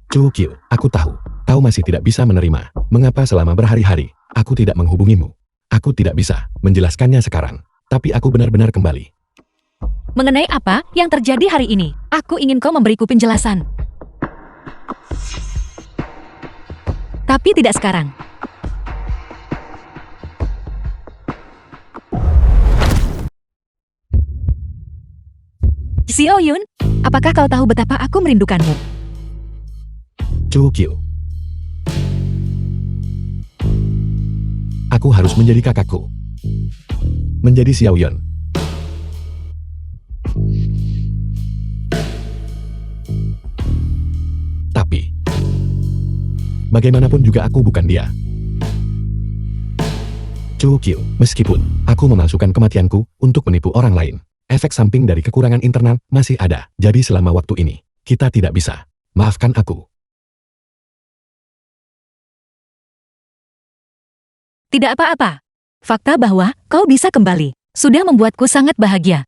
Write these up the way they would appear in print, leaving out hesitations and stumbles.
Chu Qiu, aku tahu. Kau masih tidak bisa menerima. Mengapa selama berhari-hari, aku tidak menghubungimu? Aku tidak bisa menjelaskannya sekarang. Tapi aku benar-benar kembali. Mengenai apa yang terjadi hari ini, aku ingin kau memberiku penjelasan. Tapi tidak sekarang. Xiao Yun, apakah kau tahu betapa aku merindukanmu? Chu Qiu. Aku harus menjadi kakakku. Menjadi Xiao Yun. Tapi, bagaimanapun juga aku bukan dia. Chu Qiu, meskipun aku memalsukan kematianku untuk menipu orang lain, efek samping dari kekurangan internal masih ada. Jadi selama waktu ini, kita tidak bisa. Maafkan aku. Tidak apa-apa. Fakta bahwa kau bisa kembali sudah membuatku sangat bahagia.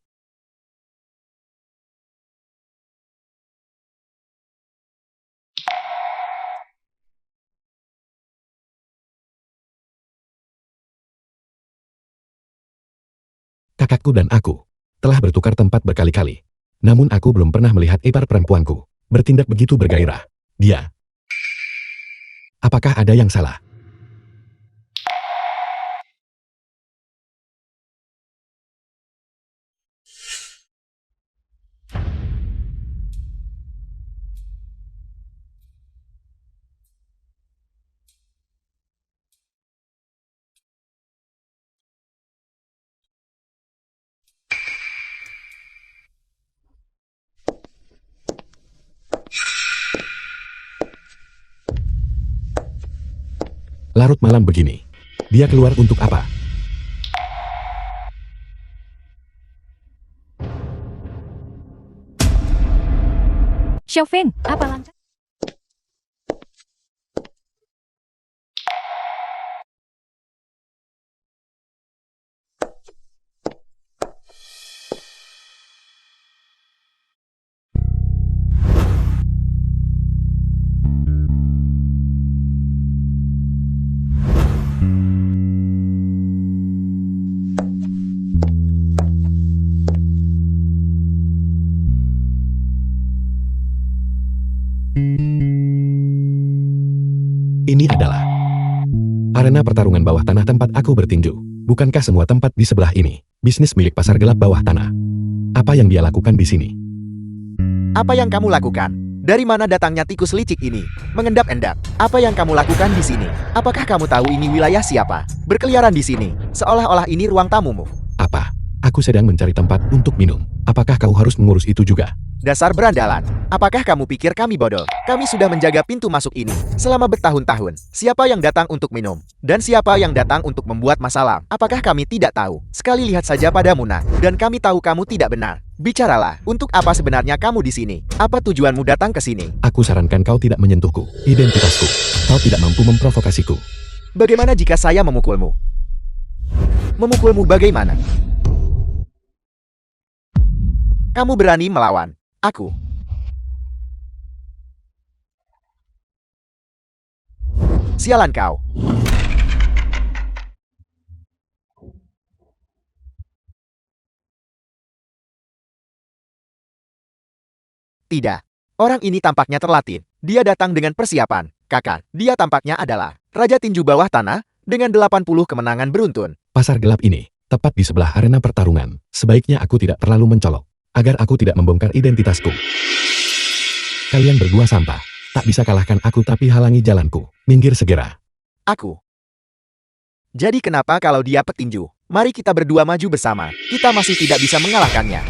Kakakku dan aku telah bertukar tempat berkali-kali. Namun aku belum pernah melihat ipar perempuanku bertindak begitu bergairah. Dia. Apakah ada yang salah? Larut malam begini. Dia keluar untuk apa? Xiao Feng, apa lancar? Ini adalah arena pertarungan bawah tanah tempat aku bertinju. Bukankah semua tempat di sebelah ini bisnis milik pasar gelap bawah tanah? Apa yang dia lakukan di sini? Apa yang kamu lakukan? Dari mana datangnya tikus licik ini? Mengendap-endap. Apa yang kamu lakukan di sini? Apakah kamu tahu ini wilayah siapa? Berkeliaran di sini, seolah-olah ini ruang tamumu. Apa? Aku sedang mencari tempat untuk minum. Apakah kau harus mengurus itu juga? Dasar berandalan. Apakah kamu pikir kami bodoh? Kami sudah menjaga pintu masuk ini selama bertahun-tahun. Siapa yang datang untuk minum? Dan siapa yang datang untuk membuat masalah? Apakah kami tidak tahu? Sekali lihat saja pada Muna. Dan kami tahu kamu tidak benar. Bicaralah, untuk apa sebenarnya kamu di sini? Apa tujuanmu datang ke sini? Aku sarankan kau tidak menyentuhku, identitasku. Kau tidak mampu memprovokasiku. Bagaimana jika saya memukulmu? Memukulmu bagaimana? Kamu berani melawan aku? Sialan kau. Tidak. Orang ini tampaknya terlatih. Dia datang dengan persiapan. Kakak, dia tampaknya adalah Raja Tinju Bawah Tanah dengan 80 kemenangan beruntun. Pasar gelap ini tepat di sebelah arena pertarungan. Sebaiknya aku tidak terlalu mencolok, agar aku tidak membongkar identitasku. Kalian berdua sampah. Tak bisa kalahkan aku tapi halangi jalanku. Minggir segera. Aku. Jadi kenapa kalau dia petinju? Mari kita berdua maju bersama. Kita masih tidak bisa mengalahkannya.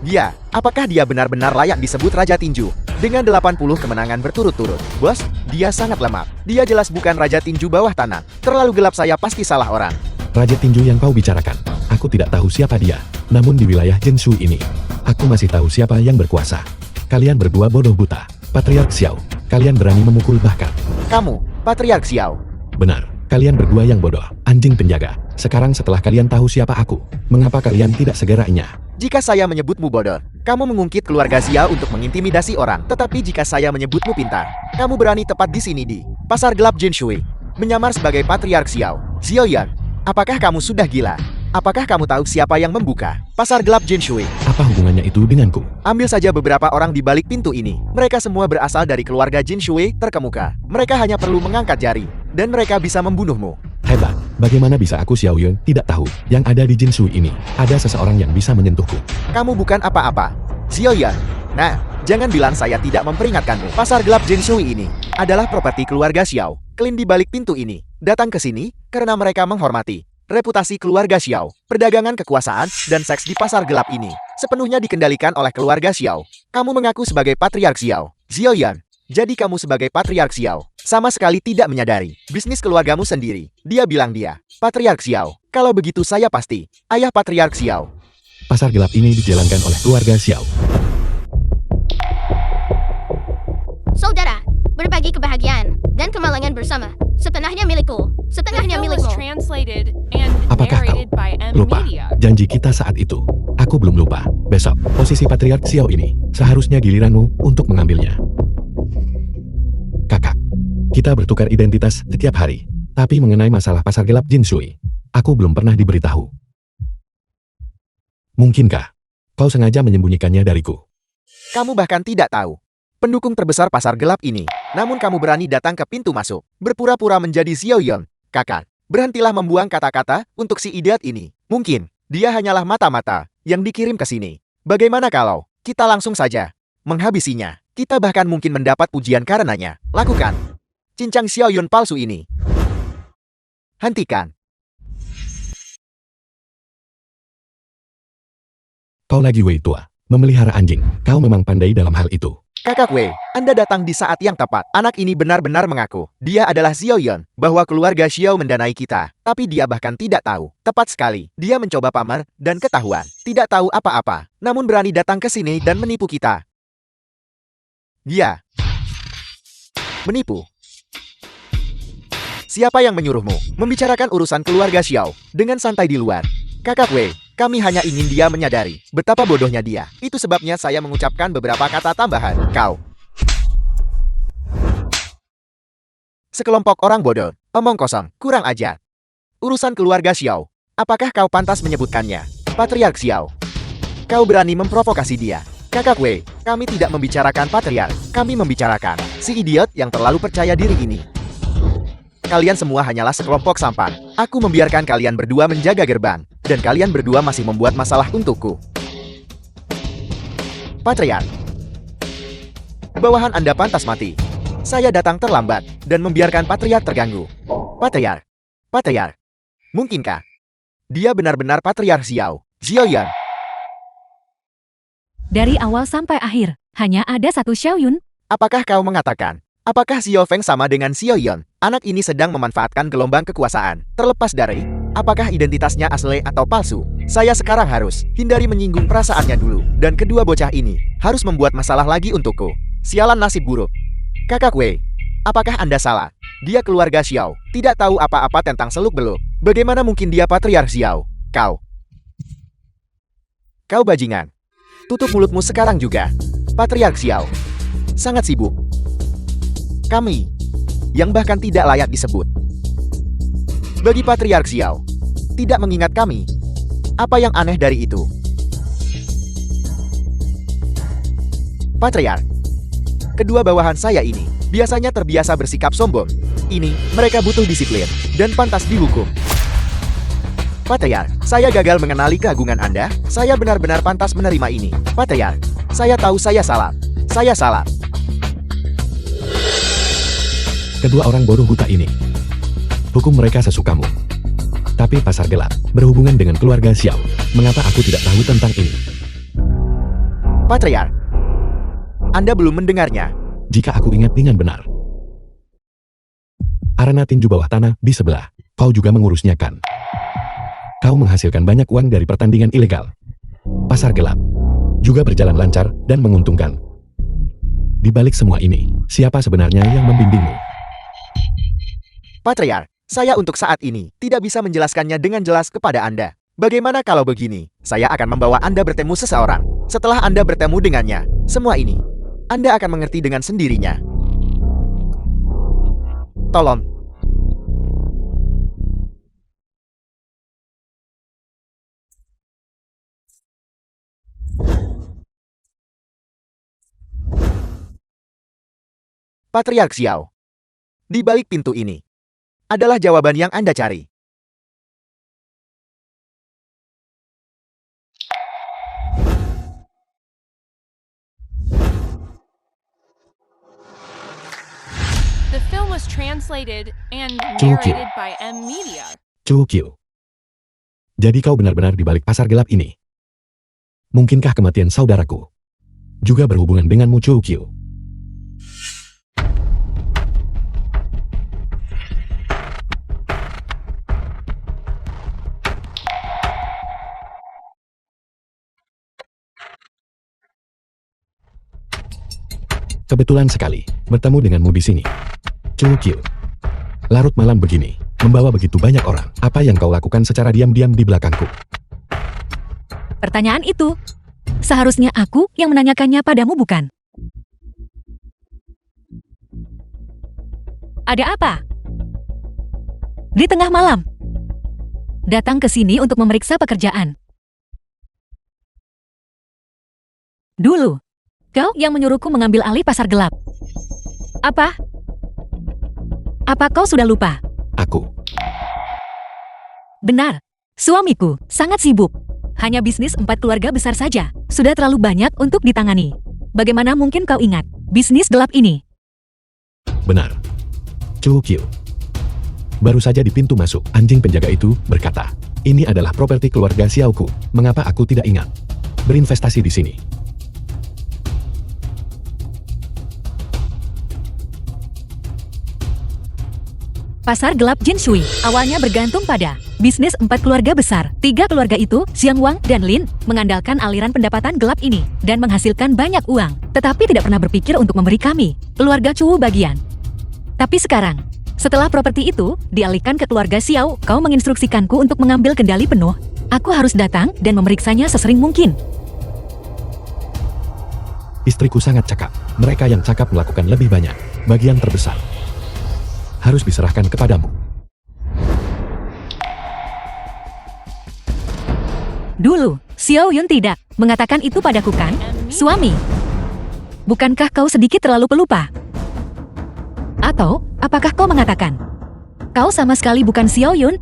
Dia, apakah dia benar-benar layak disebut Raja Tinju? Dengan 80 kemenangan berturut-turut. Bos, dia sangat lemah. Dia jelas bukan Raja Tinju Bawah Tanah. Terlalu gelap, saya pasti salah orang. Raja Tinju yang kau bicarakan, aku tidak tahu siapa dia. Namun di wilayah Zhenshu ini, aku masih tahu siapa yang berkuasa. Kalian berdua bodoh buta. Patriark Xiao, kalian berani memukul bahkan. Kamu, Patriark Xiao. Benar, kalian berdua yang bodoh, anjing penjaga. Sekarang setelah kalian tahu siapa aku, mengapa kalian tidak segera enyah? Jika saya menyebutmu bodoh, Kamu mengungkit keluarga Xiao untuk mengintimidasi orang. Tetapi jika saya menyebutmu pintar, kamu berani tepat di sini di Pasar Gelap Jinshui, menyamar sebagai Patriark Xiao. Xiaoyan, apakah kamu sudah gila? Apakah kamu tahu siapa yang membuka Pasar Gelap Jinshui? Apa hubungannya itu denganku? Ambil saja beberapa orang di balik pintu ini. Mereka semua berasal dari keluarga Jinshui terkemuka. Mereka hanya perlu mengangkat jari, dan mereka bisa membunuhmu. Hebat, bagaimana bisa aku Xiaoyun tidak tahu yang ada di Jinshui ini? Ada seseorang yang bisa menyentuhku. Kamu bukan apa-apa, Xiaoyan. Nah, jangan bilang saya tidak memperingatkanmu. Pasar Gelap Jinshui ini adalah properti keluarga Xiao. Klien di balik pintu ini datang ke sini karena mereka menghormati reputasi keluarga Xiao. Perdagangan kekuasaan dan seks di pasar gelap ini sepenuhnya dikendalikan oleh keluarga Xiao. Kamu mengaku sebagai Patriark Xiao. Xiaoyan, jadi kamu sebagai Patriark Xiao sama sekali tidak menyadari bisnis keluargamu sendiri. Dia bilang dia Patriark Xiao. Kalau begitu saya pasti ayah Patriark Xiao. Pasar gelap ini dijalankan oleh keluarga Xiao. Saudara, berbagi kebahagiaan dan kemalangan bersama. Setengahnya milikku, setengahnya milikmu. Translated and Apakah kau narrated by M lupa Media. janji kita saat itu? Aku belum lupa. Besok, posisi Patriark Xiao ini seharusnya giliranmu untuk mengambilnya. Kakak, kita bertukar identitas setiap hari. Tapi mengenai masalah pasar gelap Jinshui, aku belum pernah diberitahu. Mungkinkah kau sengaja menyembunyikannya dariku? Kamu bahkan tidak tahu pendukung terbesar pasar gelap ini. Namun kamu berani datang ke pintu masuk, berpura-pura menjadi Xiaoyan. Kakak, berhentilah membuang kata-kata untuk si idiot ini. Mungkin dia hanyalah mata-mata yang dikirim ke sini. Bagaimana kalau kita langsung saja menghabisinya? Kita bahkan mungkin mendapat pujian karenanya. Lakukan. Cincang Xiaoyan palsu ini. Hentikan. Kau lagi Wei tua, memelihara anjing. Kau memang pandai dalam hal itu. Kakak Wei, Anda datang di saat yang tepat. Anak ini benar-benar mengaku dia adalah Xiaoyan, bahwa keluarga Xiao mendanai kita. Tapi dia bahkan tidak tahu. Tepat sekali, dia mencoba pamer dan ketahuan. Tidak tahu apa-apa, namun berani datang ke sini dan menipu kita. Dia menipu. Siapa yang menyuruhmu membicarakan urusan keluarga Xiao dengan santai di luar? Kakak Wei, kami hanya ingin dia menyadari betapa bodohnya dia. Itu sebabnya saya mengucapkan beberapa kata tambahan. Kau sekelompok orang bodoh, omong kosong, kurang ajar. Urusan keluarga Xiao, apakah kau pantas menyebutkannya Patriark Xiao? Kau berani memprovokasi dia. Kakak Wei, kami tidak membicarakan Patriark, kami membicarakan si idiot yang terlalu percaya diri ini. Kalian semua hanyalah sekelompok sampan. Aku membiarkan kalian berdua menjaga gerbang, dan kalian berdua masih membuat masalah untukku. Patriark, bawahan Anda pantas mati. Saya datang terlambat, dan membiarkan Patriark terganggu. Patriark, mungkinkah dia benar-benar Patriark Xiao? Xiaoyan, Dari awal sampai akhir, hanya ada satu Xiaoyun. apakah kau mengatakan? Apakah Xiao Feng sama dengan Xiaoyan? Anak ini sedang memanfaatkan gelombang kekuasaan. Terlepas dari apakah identitasnya asli atau palsu, saya sekarang harus hindari menyinggung perasaannya dulu. Dan kedua bocah ini harus membuat masalah lagi untukku. Sialan nasib buruk. Kakak Wei, apakah Anda salah? Dia keluarga Xiao, tidak tahu apa-apa tentang seluk-beluk. Bagaimana mungkin dia Patriark Xiao? Kau bajingan. Tutup mulutmu sekarang juga. Patriark Xiao sangat sibuk. Kami yang bahkan tidak layak disebut. Bagi Patriark Xiao, tidak mengingat kami. Apa yang aneh dari itu? Patriark, kedua bawahan saya ini biasanya terbiasa bersikap sombong. Ini, mereka butuh disiplin dan pantas dihukum. Patriark, saya gagal mengenali keagungan Anda. Saya benar-benar pantas menerima ini. Patriark, saya tahu saya salah. Saya salah. Kedua orang bodoh buta ini. Hukum mereka sesukamu. Tapi pasar gelap berhubungan dengan keluarga Xiao. Mengapa aku tidak tahu tentang ini? Patriark, Anda belum mendengarnya. Jika aku ingat dengan benar. Arena tinju bawah tanah di sebelah. Kau juga mengurusnya kan? Kau menghasilkan banyak uang dari pertandingan ilegal. Pasar gelap juga berjalan lancar dan menguntungkan. Di balik semua ini, siapa sebenarnya yang membimbingmu? Patriark, saya untuk saat ini tidak bisa menjelaskannya dengan jelas kepada Anda. Bagaimana kalau begini? Saya akan membawa Anda bertemu seseorang Setelah Anda bertemu dengannya, semua ini, Anda akan mengerti dengan sendirinya. Tolong. Patriark Xiao. Di balik pintu ini, adalah jawaban yang Anda cari. The film was translated and Tokyo. narrated by M Media. Chukyu. Jadi kau benar-benar di balik pasar gelap ini. Mungkinkah kematian saudaraku juga berhubungan denganmu, Chukyu? Kebetulan sekali bertemu denganmu di sini, Chukyu. Larut malam begini, membawa begitu banyak orang. Apa yang kau lakukan secara diam-diam di belakangku? Pertanyaan itu, seharusnya aku yang menanyakannya padamu bukan? Ada apa? Di tengah malam. Datang ke sini untuk memeriksa pekerjaan. Dulu, kau yang menyuruhku mengambil alih pasar gelap. Apa? Apa kau sudah lupa? Aku. Benar, suamiku sangat sibuk. Hanya bisnis 4 keluarga besar saja. Sudah terlalu banyak untuk ditangani. Bagaimana mungkin kau ingat bisnis gelap ini? Benar. Chukyu. Baru saja di pintu masuk, anjing penjaga itu berkata, "Ini adalah properti keluarga Xiaoku. Mengapa aku tidak ingat berinvestasi di sini?" Pasar gelap Jinshui awalnya bergantung pada bisnis 4 keluarga besar. 3 keluarga itu, Xiang Wang dan Lin, mengandalkan aliran pendapatan gelap ini dan menghasilkan banyak uang, tetapi tidak pernah berpikir untuk memberi kami, keluarga Chu bagian. Tapi sekarang, setelah properti itu dialihkan ke keluarga Xiao, kau menginstruksikanku untuk mengambil kendali penuh. Aku harus datang dan memeriksanya sesering mungkin. Istriku sangat cakap. Mereka yang cakap melakukan lebih banyak. Bagian terbesar harus diserahkan kepadamu. Dulu, Xiao Yun tidak mengatakan itu padaku kan, suami? Bukankah kau sedikit terlalu pelupa? Atau, apakah kau mengatakan, kau sama sekali bukan Xiao Yun?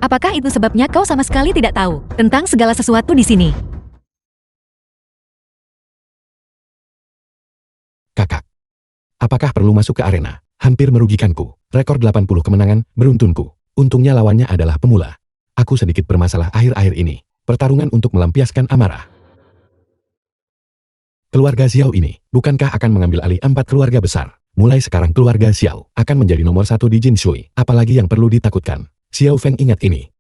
Apakah itu sebabnya kau sama sekali tidak tahu tentang segala sesuatu di sini? Kakak. Apakah perlu masuk ke arena? Hampir merugikanku. Rekor 80 kemenangan, beruntunku. Untungnya lawannya adalah pemula. Aku sedikit bermasalah akhir-akhir ini. Pertarungan untuk melampiaskan amarah. Keluarga Xiao ini, bukankah akan mengambil alih 4 keluarga besar? Mulai sekarang keluarga Xiao akan menjadi nomor 1 di Jinshui. Apalagi yang perlu ditakutkan? Xiao Feng ingat ini.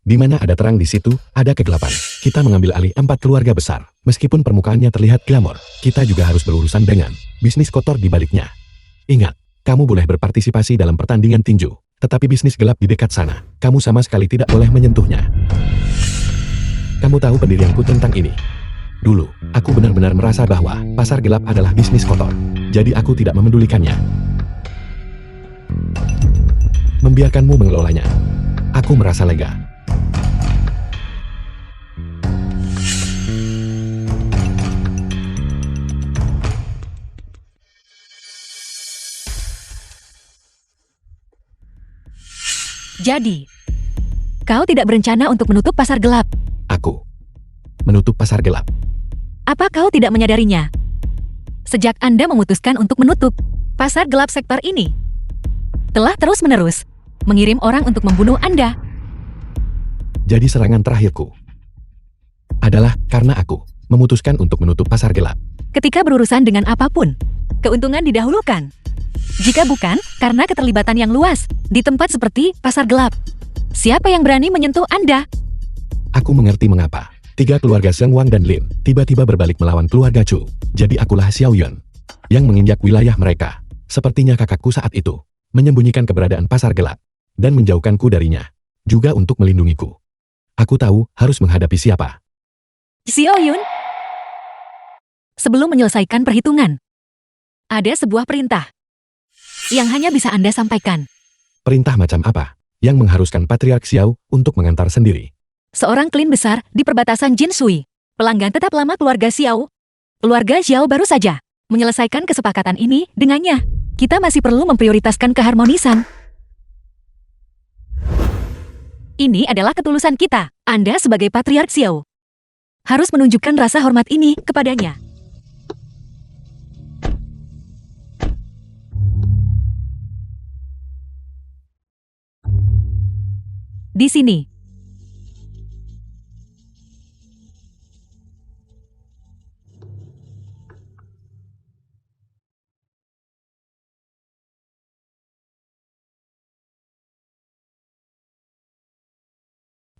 Di mana ada terang di situ, ada kegelapan. Kita mengambil alih 4 keluarga besar. Meskipun permukaannya terlihat glamor, kita juga harus berurusan dengan bisnis kotor di baliknya. Ingat, kamu boleh berpartisipasi dalam pertandingan tinju, tetapi bisnis gelap di dekat sana, kamu sama sekali tidak boleh menyentuhnya. Kamu tahu pendirianku tentang ini. Dulu, aku benar-benar merasa bahwa pasar gelap adalah bisnis kotor, jadi aku tidak memedulikannya. Membiarkanmu mengelolanya, aku merasa lega. Jadi, kau tidak berencana untuk menutup pasar gelap. Aku menutup pasar gelap. Apa kau tidak menyadarinya? Sejak Anda memutuskan untuk menutup pasar gelap sektor ini, telah terus-menerus mengirim orang untuk membunuh Anda. Jadi serangan terakhirku adalah karena aku memutuskan untuk menutup pasar gelap. Ketika berurusan dengan apapun, keuntungan didahulukan. Jika bukan, karena keterlibatan yang luas di tempat seperti pasar gelap. Siapa yang berani menyentuh Anda? Aku mengerti mengapa 3 keluarga Zheng Wang dan Lin tiba-tiba berbalik melawan keluarga Chu. Jadi akulah Xiao Yun yang menginjak wilayah mereka. Sepertinya kakakku saat itu menyembunyikan keberadaan pasar gelap dan menjauhkanku darinya, juga untuk melindungiku. Aku tahu harus menghadapi siapa. Xiao Yun. Sebelum menyelesaikan perhitungan, ada sebuah perintah yang hanya bisa Anda sampaikan. Perintah macam apa yang mengharuskan Patriark Xiao untuk mengantar sendiri? Seorang klien besar di perbatasan Jinshui, pelanggan tetap lama keluarga Xiao. Keluarga Xiao baru saja menyelesaikan kesepakatan ini dengannya. Kita masih perlu memprioritaskan keharmonisan. Ini adalah ketulusan kita. Anda sebagai Patriark Xiao harus menunjukkan rasa hormat ini kepadanya. Di sini.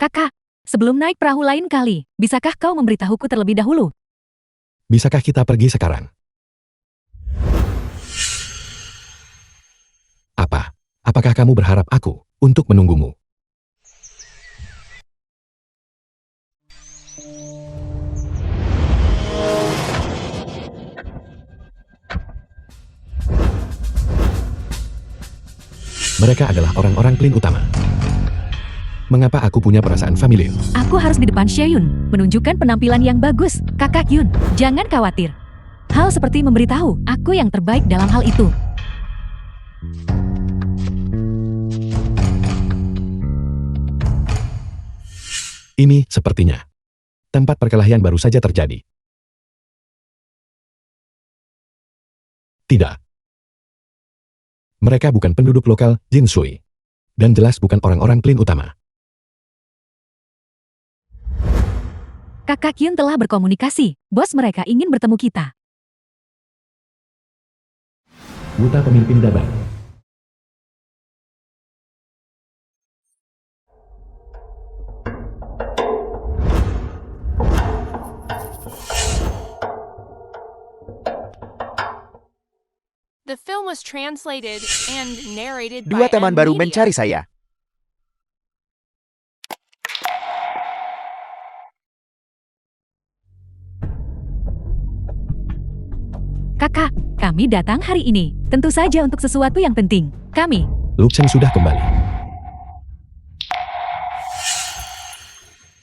Kakak, sebelum naik perahu lain kali, bisakah kau memberitahuku terlebih dahulu? Bisakah kita pergi sekarang? Apa? Apakah kamu berharap aku untuk menunggumu? Mereka adalah orang-orang klien utama. Mengapa aku punya perasaan familiar? Aku harus di depan Xieyun, menunjukkan penampilan yang bagus. Kakak Yun, jangan khawatir. Hal seperti memberitahu, aku yang terbaik dalam hal itu. Ini sepertinya tempat perkelahian baru saja terjadi. Tidak. Mereka bukan penduduk lokal Jinshui. Dan jelas bukan orang-orang klien utama. Kakak Yun telah berkomunikasi. Bos mereka ingin bertemu kita. Buta pemimpin Daban. The film was translated and narrated Dua by teman baru Media. mencari saya. Kakak, kami datang hari ini. Tentu saja untuk sesuatu yang penting. Kami. Lu Chen sudah kembali.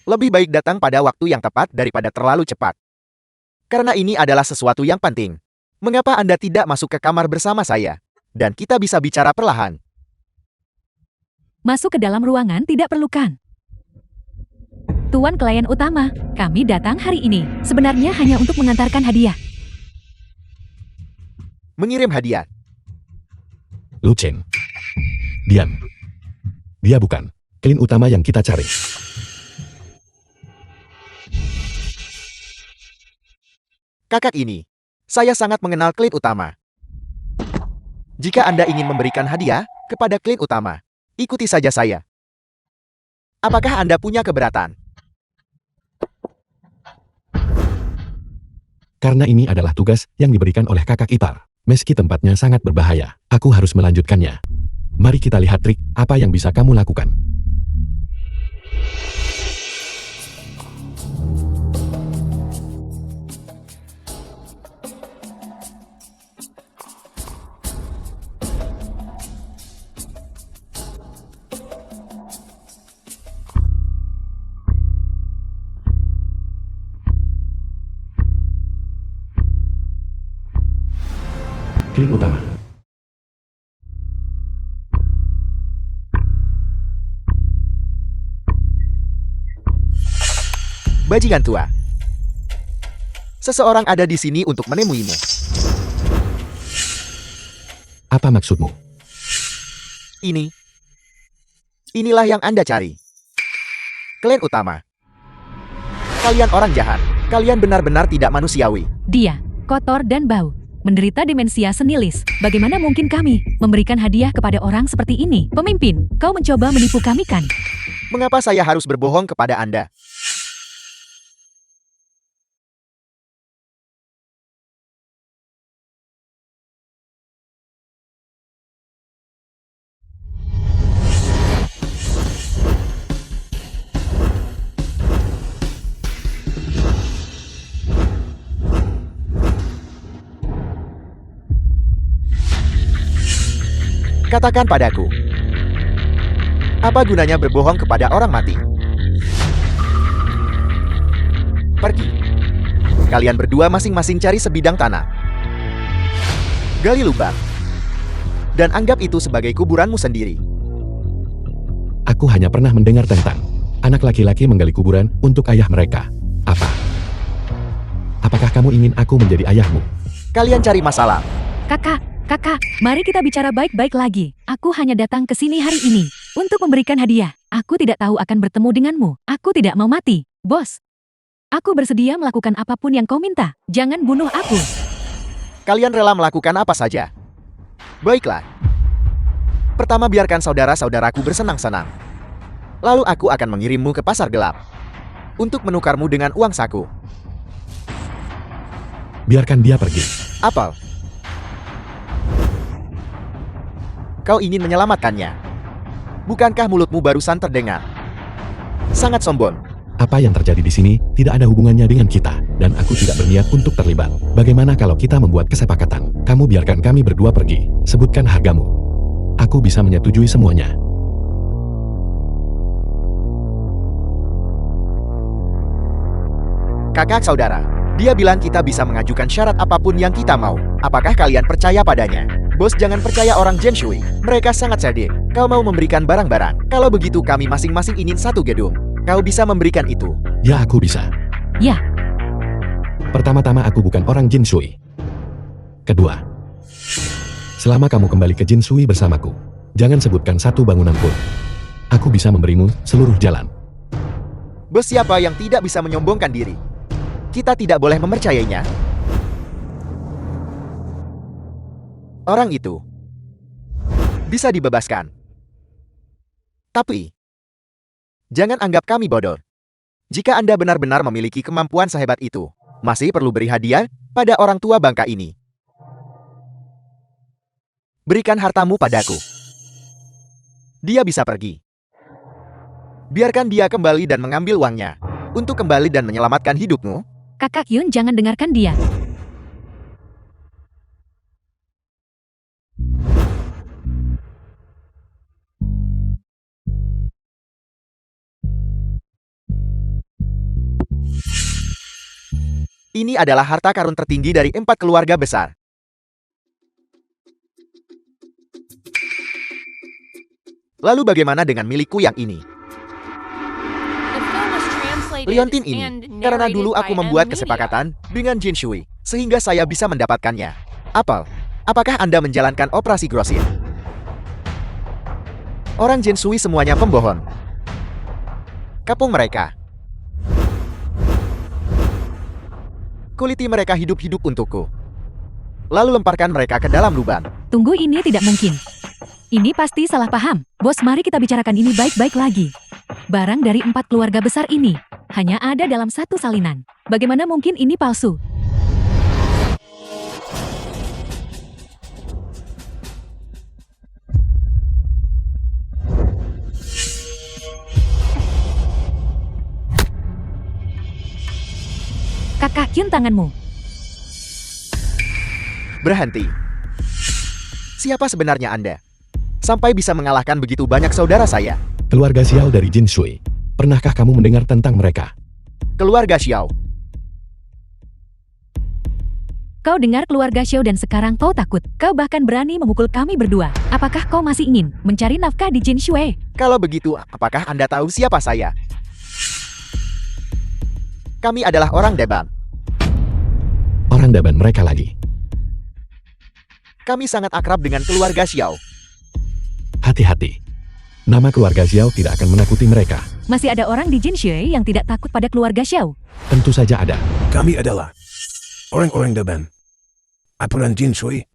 Lebih baik datang pada waktu yang tepat daripada terlalu cepat. Karena ini adalah sesuatu yang penting. Mengapa Anda tidak masuk ke kamar bersama saya? Dan kita bisa bicara perlahan. Masuk ke dalam ruangan tidak perlukan. Tuan klien utama, kami datang hari ini. Sebenarnya hanya untuk mengantarkan hadiah. Mengirim hadiah. Lu Chen. Diam. Dia bukan klien utama yang kita cari. Kakak ini. Saya sangat mengenal klien utama. Jika Anda ingin memberikan hadiah kepada klien utama, ikuti saja saya. Apakah Anda punya keberatan? Karena ini adalah tugas yang diberikan oleh kakak ipar. Meski tempatnya sangat berbahaya, aku harus melanjutkannya. Mari kita lihat trik apa yang bisa kamu lakukan. Klik utama. Bajingan tua. Seseorang ada di sini untuk menemuimu. Apa maksudmu? Inilah yang Anda cari. Klien utama. Kalian orang jahat. Kalian benar-benar tidak manusiawi. Dia, kotor dan bau. Menderita demensia senilis. Bagaimana mungkin kami memberikan hadiah kepada orang seperti ini? Pemimpin, kau mencoba menipu kami kan? Mengapa saya harus berbohong kepada Anda? Katakan padaku, apa gunanya berbohong kepada orang mati? Pergi. Kalian berdua masing-masing cari sebidang tanah. Gali lubang. Dan anggap itu sebagai kuburanmu sendiri. Aku hanya pernah mendengar tentang anak laki-laki menggali kuburan untuk ayah mereka. Apakah kamu ingin aku menjadi ayahmu? Kalian cari masalah. Kakak, mari kita bicara baik-baik lagi. Aku hanya datang ke sini hari ini untuk memberikan hadiah. Aku tidak tahu akan bertemu denganmu. Aku tidak mau mati, bos. Aku bersedia melakukan apapun yang kau minta. Jangan bunuh aku. Kalian rela melakukan apa saja. Baiklah. Pertama biarkan saudara-saudaraku bersenang-senang. Lalu aku akan mengirimmu ke pasar gelap. Untuk menukarmu dengan uang saku. Biarkan dia pergi. Apel. Kau ingin menyelamatkannya. Bukankah mulutmu barusan terdengar? Sangat sombong. Apa yang terjadi di sini tidak ada hubungannya dengan kita, dan aku tidak berniat untuk terlibat. Bagaimana kalau kita membuat kesepakatan? Kamu biarkan kami berdua pergi. Sebutkan hargamu. Aku bisa menyetujui semuanya. Kakak saudara, dia bilang kita bisa mengajukan syarat apapun yang kita mau. Apakah kalian percaya padanya? Bos, jangan percaya orang Genshui. Mereka sangat sadik. Kau mau memberikan barang-barang. Kalau begitu kami masing-masing ingin satu gedung. Kau bisa memberikan itu. Ya, aku bisa. Ya, Pertama-tama aku bukan orang Jinshui. Kedua, selama kamu kembali ke Jinshui bersamaku, jangan sebutkan satu bangunan pun. Aku bisa memberimu seluruh jalan. Bos, siapa yang tidak bisa menyombongkan diri? Kita tidak boleh mempercayainya. Orang itu bisa dibebaskan. Tapi, jangan anggap kami bodoh. Jika Anda benar-benar memiliki kemampuan sehebat itu, masih perlu beri hadiah pada orang tua bangka ini. Berikan hartamu padaku. Dia bisa pergi. Biarkan dia kembali dan mengambil uangnya. Untuk kembali dan menyelamatkan hidupmu. Kakak Yun, jangan dengarkan dia. Ini adalah harta karun tertinggi dari 4 keluarga besar. Lalu bagaimana dengan milikku yang ini? The film was translated Liontin ini, and karena narrated dulu by aku membuat Media. kesepakatan dengan Jinshui, sehingga saya bisa mendapatkannya. Apel, apakah Anda menjalankan operasi grosir? Orang Jinshui semuanya pembohong. Kapung mereka. Kuliti mereka hidup-hidup untukku. Lalu lemparkan mereka ke dalam lubang. Tunggu, ini tidak mungkin. Ini pasti salah paham. Bos, mari kita bicarakan ini baik-baik lagi. Barang dari 4 keluarga besar ini hanya ada dalam satu salinan. Bagaimana mungkin ini palsu? Kakak Yun, tanganmu. Berhenti. Siapa sebenarnya Anda? Sampai bisa mengalahkan begitu banyak saudara saya. Keluarga Xiao dari Jinshui. Pernahkah kamu mendengar tentang mereka? Keluarga Xiao. Kau dengar keluarga Xiao dan sekarang kau takut. Kau bahkan berani memukul kami berdua. Apakah kau masih ingin mencari nafkah di Jinshui? Kalau begitu, apakah Anda tahu siapa saya? Kami adalah orang Deban. Orang Daban mereka lagi. Kami sangat akrab dengan keluarga Xiao. Hati-hati. Nama keluarga Xiao tidak akan menakuti mereka. Masih ada orang di Jinshui yang tidak takut pada keluarga Xiao. Tentu saja ada. Kami adalah orang-orang Daban. Aturan Jinshui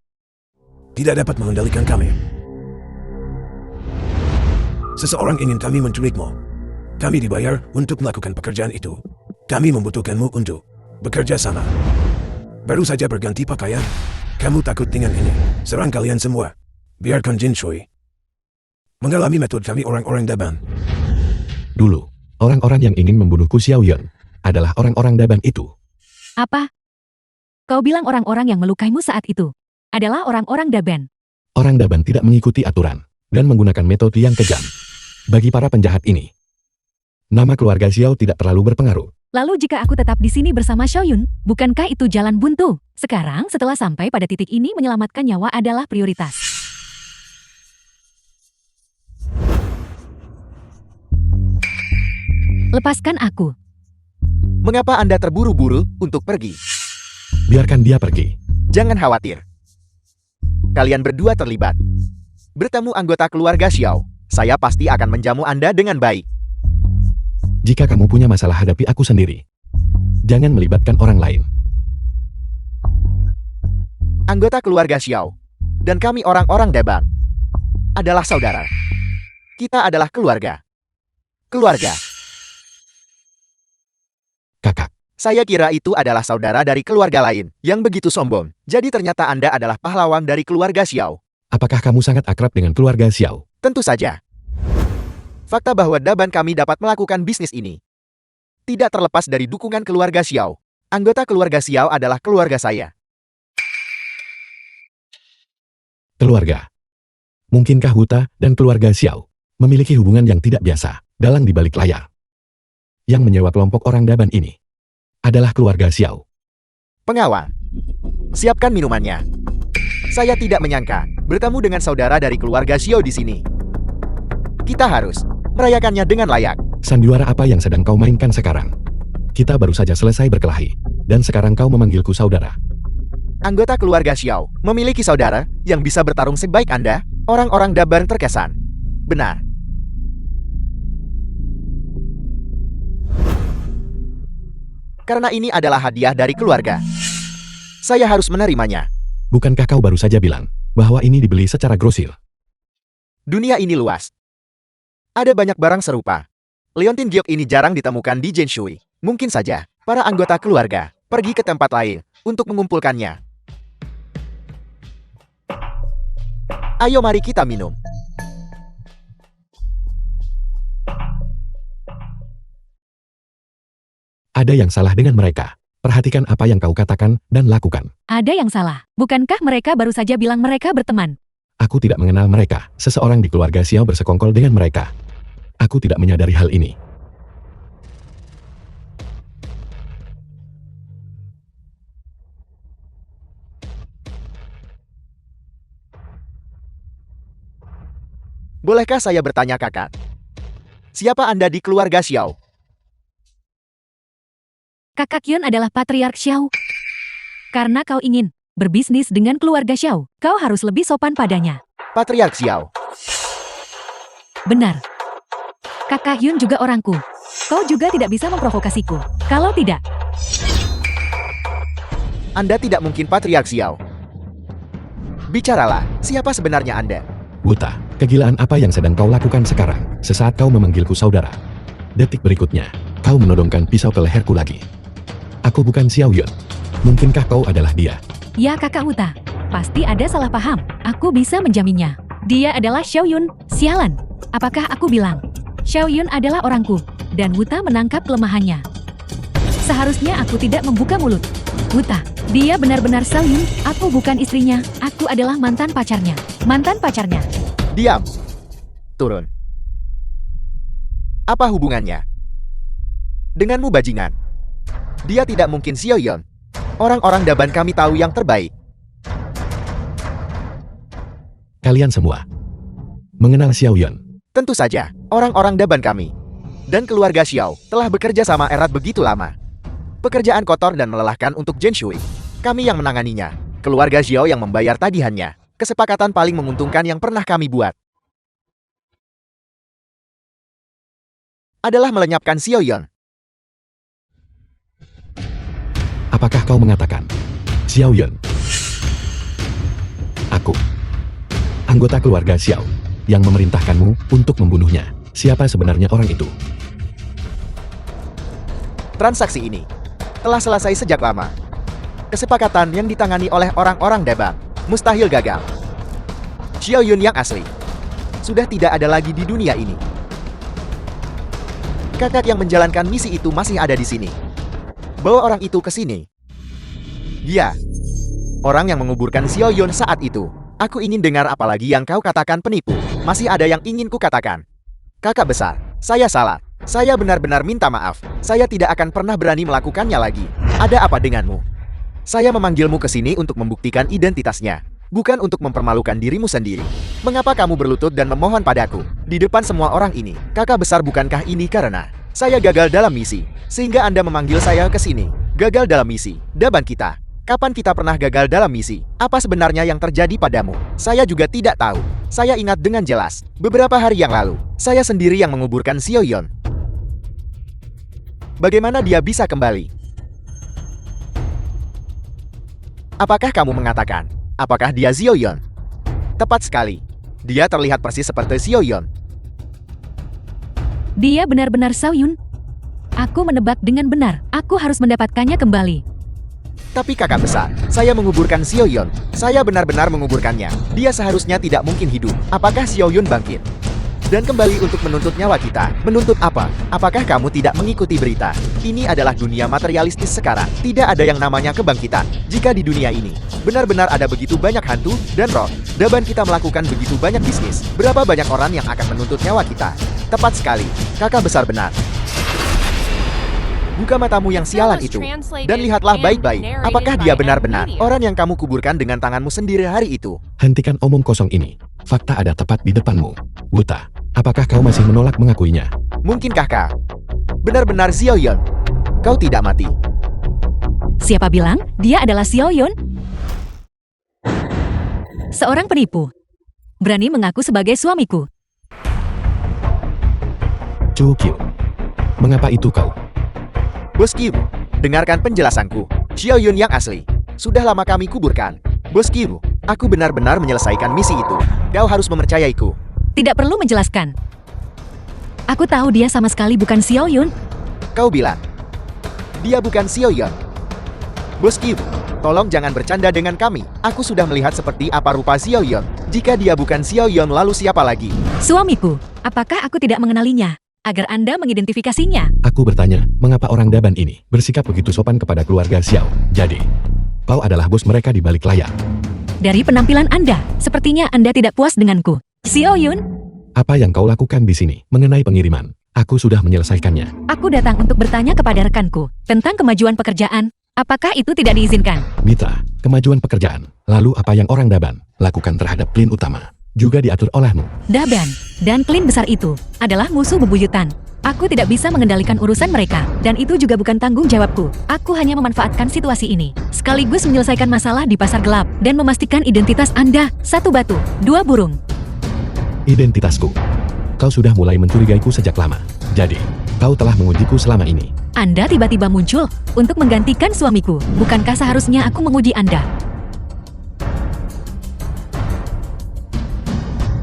tidak dapat mengendalikan kami. Seseorang ingin kami menculikmu. Kami dibayar untuk melakukan pekerjaan itu. Kami membutuhkanmu untuk bekerja sama. Baru saja berganti pakaian. Kamu takut dengan ini. Serang kalian semua. Biarkan Jinshui mengalami metode kami orang-orang Daban. Dulu, orang-orang yang ingin membunuhku Xiao Yun adalah orang-orang Daban itu. Apa? Kau bilang orang-orang yang melukaimu saat itu adalah orang-orang Daban. Orang Daban tidak mengikuti aturan dan menggunakan metode yang kejam. Bagi para penjahat ini, nama keluarga Xiao tidak terlalu berpengaruh. Lalu jika aku tetap di sini bersama Xiaoyun, bukankah itu jalan buntu? Sekarang setelah sampai pada titik ini menyelamatkan nyawa adalah prioritas. Lepaskan aku. Mengapa Anda terburu-buru untuk pergi? Biarkan dia pergi. Jangan khawatir. Kalian berdua terlibat. Bertemu anggota keluarga Xiao, saya pasti akan menjamu Anda dengan baik. Jika kamu punya masalah, hadapi aku sendiri. Jangan melibatkan orang lain. Anggota keluarga Xiao dan kami orang-orang Daban adalah saudara. Kita adalah keluarga. Keluarga. Kakak, Saya kira itu adalah saudara dari keluarga lain yang begitu sombong. Jadi ternyata Anda adalah pahlawan dari keluarga Xiao. apakah kamu sangat akrab dengan keluarga Xiao? Tentu saja. Fakta bahwa Daban kami dapat melakukan bisnis ini tidak terlepas dari dukungan keluarga Xiao. Anggota keluarga Xiao adalah keluarga saya. Keluarga. Mungkinkah Huta dan keluarga Xiao memiliki hubungan yang tidak biasa dalam di balik layar? Yang menyewa kelompok orang Daban ini adalah keluarga Xiao. Pengawal, siapkan minumannya. Saya tidak menyangka bertemu dengan saudara dari keluarga Xiao di sini. Kita harus merayakannya dengan layak. Sandiwara apa yang sedang kau mainkan sekarang? Kita baru saja selesai berkelahi, dan sekarang kau memanggilku saudara. Anggota keluarga Xiao memiliki saudara yang bisa bertarung sebaik Anda. Orang-orang Daban terkesan. Benar. Karena ini adalah hadiah dari keluarga, saya harus menerimanya. Bukankah kau baru saja bilang bahwa ini dibeli secara grosir? Dunia ini luas. Ada banyak barang serupa. Leontin Giok ini jarang ditemukan di Zhenshui. Mungkin saja para anggota keluarga pergi ke tempat lain untuk mengumpulkannya. Ayo mari kita minum. Ada yang salah dengan mereka. Perhatikan apa yang kau katakan dan lakukan. Ada yang salah. Bukankah mereka baru saja bilang mereka berteman? Aku tidak mengenal mereka. Seseorang di keluarga Xiao bersekongkol dengan mereka. Aku tidak menyadari hal ini. Bolehkah saya bertanya kakak? Siapa Anda di keluarga Xiao? Kakak Hyun adalah patriark Xiao. Karena kau ingin berbisnis dengan keluarga Xiao, kau harus lebih sopan padanya. Patriark Xiao. Benar. Kakak Hyun juga orangku. Kau juga tidak bisa memprovokasiku. Kalau tidak, Anda tidak mungkin Patriark Xiao. Bicaralah, siapa sebenarnya Anda? Buta, kegilaan apa yang sedang kau lakukan sekarang? Sesaat kau memanggilku saudara. Detik berikutnya, kau menodongkan pisau ke leherku lagi. Aku bukan Xiaoyun. Mungkinkah kau adalah dia? ya kakak Huta. Pasti ada salah paham. Aku bisa menjaminnya. Dia adalah Xiaoyun. Sialan. Apakah aku bilang? Xiaoyun adalah orangku. Dan Huta menangkap kelemahannya. Seharusnya aku tidak membuka mulut. Huta, dia benar-benar Xiaoyun. Aku bukan istrinya. Aku adalah mantan pacarnya. Mantan pacarnya. Diam. Turun. Apa hubungannya denganmu bajingan? Dia tidak mungkin Xiaoyun. Orang-orang Daban kami tahu yang terbaik. Kalian semua mengenal Xiaoyun. Tentu saja, orang-orang Daban kami dan keluarga Xiao telah bekerja sama erat begitu lama. Pekerjaan kotor dan melelahkan untuk Zhenshui. Kami yang menanganinya. Keluarga Xiao yang membayar tagihannya. Kesepakatan paling menguntungkan yang pernah kami buat adalah melenyapkan Xiaoyun. Apakah kau mengatakan Xiaoyun? Aku, anggota keluarga Xiao, yang memerintahkanmu untuk membunuhnya. Siapa sebenarnya orang itu? Transaksi ini telah selesai sejak lama. Kesepakatan yang ditangani oleh orang-orang Daban mustahil gagal. Xiaoyun yang asli sudah tidak ada lagi di dunia ini. Kakak yang menjalankan misi itu masih ada di sini. Bawa orang itu ke sini. Dia orang yang menguburkan Xiaoyun saat itu. Aku ingin dengar apa lagi yang kau katakan penipu. Masih ada yang ingin ku katakan. Kakak besar, saya salah. Saya benar-benar minta maaf. Saya tidak akan pernah berani melakukannya lagi. Ada apa denganmu? Saya memanggilmu ke sini untuk membuktikan identitasnya. Bukan untuk mempermalukan dirimu sendiri. Mengapa kamu berlutut dan memohon padaku? Di depan semua orang ini, kakak besar, bukankah ini karena saya gagal dalam misi? Sehingga Anda memanggil saya ke sini. Gagal dalam misi. Daban kita. Kapan kita pernah gagal dalam misi? Apa sebenarnya yang terjadi padamu? Saya juga tidak tahu. Saya ingat dengan jelas. Beberapa hari yang lalu, saya sendiri yang menguburkan Xiaoyun. Bagaimana dia bisa kembali? Apakah kamu mengatakan, apakah dia Xiaoyun? Tepat sekali. Dia terlihat persis seperti Xiaoyun. Dia benar-benar Xiaoyun. Aku menebak dengan benar. Aku harus mendapatkannya kembali. Tapi kakak besar, saya menguburkan Xiaoyun. Saya benar-benar menguburkannya. Dia seharusnya tidak mungkin hidup. Apakah Xiaoyun bangkit dan kembali untuk menuntut nyawa kita? Menuntut apa? Apakah kamu tidak mengikuti berita? Ini adalah dunia materialistis sekarang. Tidak ada yang namanya kebangkitan. Jika di dunia ini benar-benar ada begitu banyak hantu dan roh, Daban kita melakukan begitu banyak bisnis. Berapa banyak orang yang akan menuntut nyawa kita? Tepat sekali. Kakak besar benar. Buka matamu yang sialan itu, dan lihatlah baik-baik. Apakah dia benar-benar orang yang kamu kuburkan dengan tanganmu sendiri hari itu? Hentikan omong kosong ini. Fakta ada tepat di depanmu. Buta, apakah kau masih menolak mengakuinya? Mungkinkah kau benar-benar Xiaoyun? Kau tidak mati. Siapa bilang dia adalah Xiaoyun? Seorang penipu. Berani mengaku sebagai suamiku. Chu Qiu, mengapa itu kau? Bos Qiu, dengarkan penjelasanku. Xiaoyun yang asli sudah lama kami kuburkan. Bos Qiu, aku benar-benar menyelesaikan misi itu. Kau harus mempercayaiku. Tidak perlu menjelaskan. Aku tahu dia sama sekali bukan Xiaoyun. Kau bilang dia bukan Xiaoyun. Bos Qiu, tolong jangan bercanda dengan kami. Aku sudah melihat seperti apa rupa Xiaoyun. Jika dia bukan Xiaoyun, lalu siapa lagi? Suamiku, apakah aku tidak mengenalinya? Agar Anda mengidentifikasinya. Aku bertanya, mengapa orang Daban ini bersikap begitu sopan kepada keluarga Xiao? Jadi, kau adalah bos mereka di balik layar. Dari penampilan Anda, sepertinya Anda tidak puas denganku. Xiaoyun, Apa yang kau lakukan di sini mengenai pengiriman? Aku sudah menyelesaikannya. aku datang untuk bertanya kepada rekanku tentang kemajuan pekerjaan. Apakah itu tidak diizinkan? Mitra, kemajuan pekerjaan. Lalu apa yang orang Daban lakukan terhadap klien utama juga diatur olehmu. Daban dan klien besar itu adalah musuh bebuyutan. Aku tidak bisa mengendalikan urusan mereka, dan itu juga bukan tanggung jawabku. Aku hanya memanfaatkan situasi ini, sekaligus menyelesaikan masalah di pasar gelap, dan memastikan identitas Anda. Satu batu, dua burung. Identitasku. Kau sudah mulai mencurigaiku sejak lama. Jadi, kau telah mengujiku selama ini. Anda tiba-tiba muncul untuk menggantikan suamiku. Bukankah seharusnya aku menguji Anda?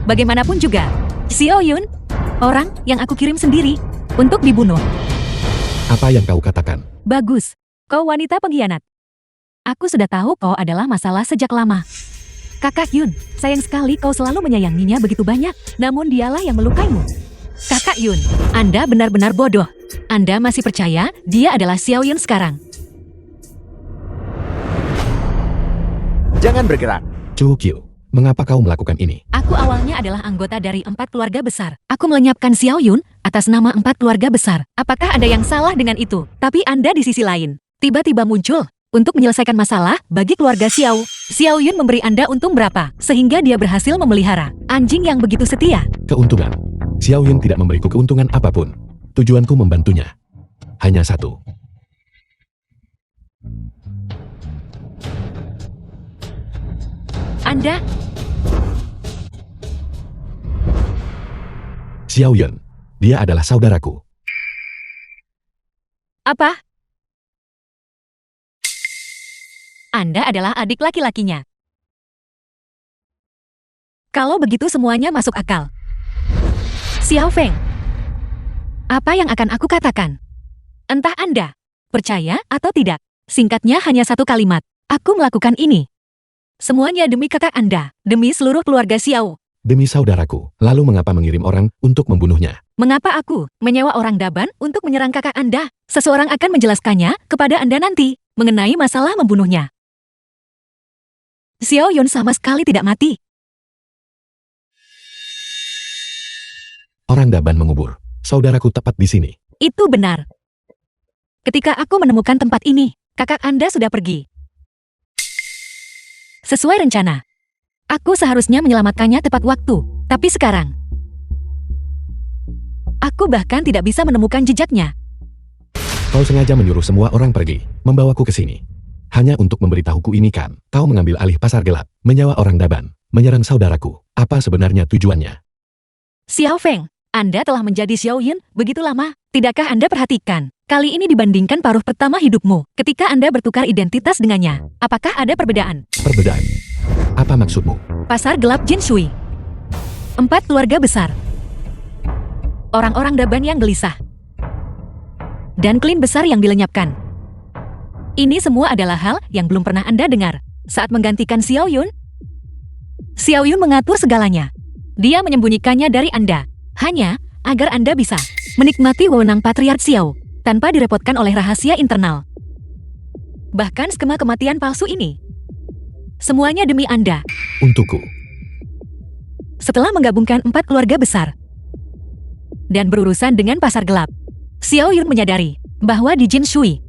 Bagaimanapun juga, Xiaoyun, orang yang aku kirim sendiri untuk dibunuh. Apa yang kau katakan? Bagus, kau wanita pengkhianat. Aku sudah tahu kau adalah masalah sejak lama. Kakak Yun, sayang sekali kau selalu menyayanginya begitu banyak, namun dialah yang melukaimu. Kakak Yun, Anda benar-benar bodoh. Anda masih percaya dia adalah Xiaoyun sekarang. Jangan bergerak. Chu Qiu, mengapa kau melakukan ini? Aku awalnya adalah anggota dari 4 keluarga besar. Aku melenyapkan Xiaoyun atas nama 4 keluarga besar. Apakah ada yang salah dengan itu? Tapi Anda di sisi lain, tiba-tiba muncul untuk menyelesaikan masalah bagi keluarga Xiao. Xiaoyun memberi Anda untung berapa, sehingga dia berhasil memelihara anjing yang begitu setia? Keuntungan. Xiaoyun tidak memberiku keuntungan apapun. Tujuanku membantunya. Hanya satu. Anda, Xiaoyun, dia adalah saudaraku. apa? Anda adalah adik laki-lakinya. Kalau begitu semuanya masuk akal. Xiao Feng, apa yang akan aku katakan? Entah Anda percaya atau tidak, singkatnya hanya satu kalimat. Aku melakukan ini. Semuanya demi kakak Anda, demi seluruh keluarga Xiao. Demi saudaraku, lalu mengapa mengirim orang untuk membunuhnya? Mengapa aku menyewa orang Daban untuk menyerang kakak Anda? Seseorang akan menjelaskannya kepada Anda nanti mengenai masalah membunuhnya. Xiaoyun sama sekali tidak mati. Orang Daban mengubur. Saudaraku tepat di sini. Itu benar. Ketika aku menemukan tempat ini, kakak Anda sudah pergi. Sesuai rencana. Aku seharusnya menyelamatkannya tepat waktu, tapi sekarang aku bahkan tidak bisa menemukan jejaknya. Kau sengaja menyuruh semua orang pergi, membawaku ke sini. Hanya untuk memberitahuku ini kan, kau mengambil alih pasar gelap, menyewa orang Daban, menyerang saudaraku. Apa sebenarnya tujuannya? Xiao Feng, Anda telah menjadi Xiao Yun begitu lama. Tidakkah Anda perhatikan? Kali ini dibandingkan paruh pertama hidupmu, ketika Anda bertukar identitas dengannya, apakah ada perbedaan? Perbedaan? Apa maksudmu? Pasar gelap Jin Shui. 4 keluarga besar. Orang-orang Daban yang gelisah. Dan klin besar yang dilenyapkan. Ini semua adalah hal yang belum pernah Anda dengar. Saat menggantikan Xiao Yun, Xiao Yun mengatur segalanya. Dia menyembunyikannya dari Anda, hanya agar Anda bisa menikmati wewenang Patriark Xiao, tanpa direpotkan oleh rahasia internal. Bahkan skema kematian palsu ini, semuanya demi Anda. Untukku. Setelah menggabungkan 4 keluarga besar dan berurusan dengan pasar gelap, Xiao Yun menyadari bahwa di Jin Shui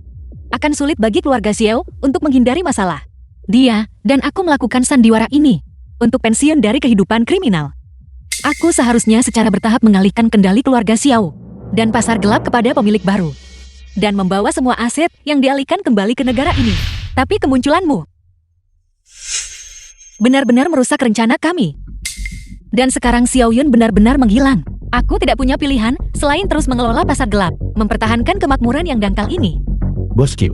akan sulit bagi keluarga Xiao untuk menghindari masalah. Dia dan aku melakukan sandiwara ini untuk pensiun dari kehidupan kriminal. Aku seharusnya secara bertahap mengalihkan kendali keluarga Xiao dan pasar gelap kepada pemilik baru, dan membawa semua aset yang dialihkan kembali ke negara ini. Tapi kemunculanmu benar-benar merusak rencana kami. Dan sekarang Xiao Yun benar-benar menghilang. Aku tidak punya pilihan selain terus mengelola pasar gelap, mempertahankan kemakmuran yang dangkal ini. Bos Q,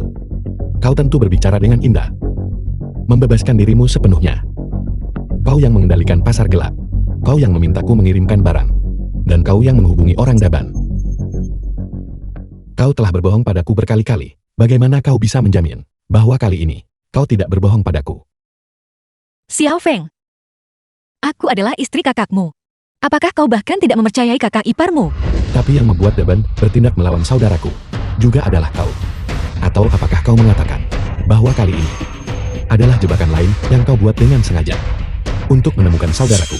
kau tentu berbicara dengan indah. Membebaskan dirimu sepenuhnya. Kau yang mengendalikan pasar gelap. Kau yang memintaku mengirimkan barang. Dan kau yang menghubungi orang Daban. Kau telah berbohong padaku berkali-kali. Bagaimana kau bisa menjamin bahwa kali ini kau tidak berbohong padaku? Xiao Feng, aku adalah istri kakakmu. Apakah kau bahkan tidak mempercayai kakak iparmu? Tapi yang membuat Daban bertindak melawan saudaraku juga adalah kau. Atau apakah kau mengatakan bahwa kali ini adalah jebakan lain yang kau buat dengan sengaja untuk menemukan saudaraku?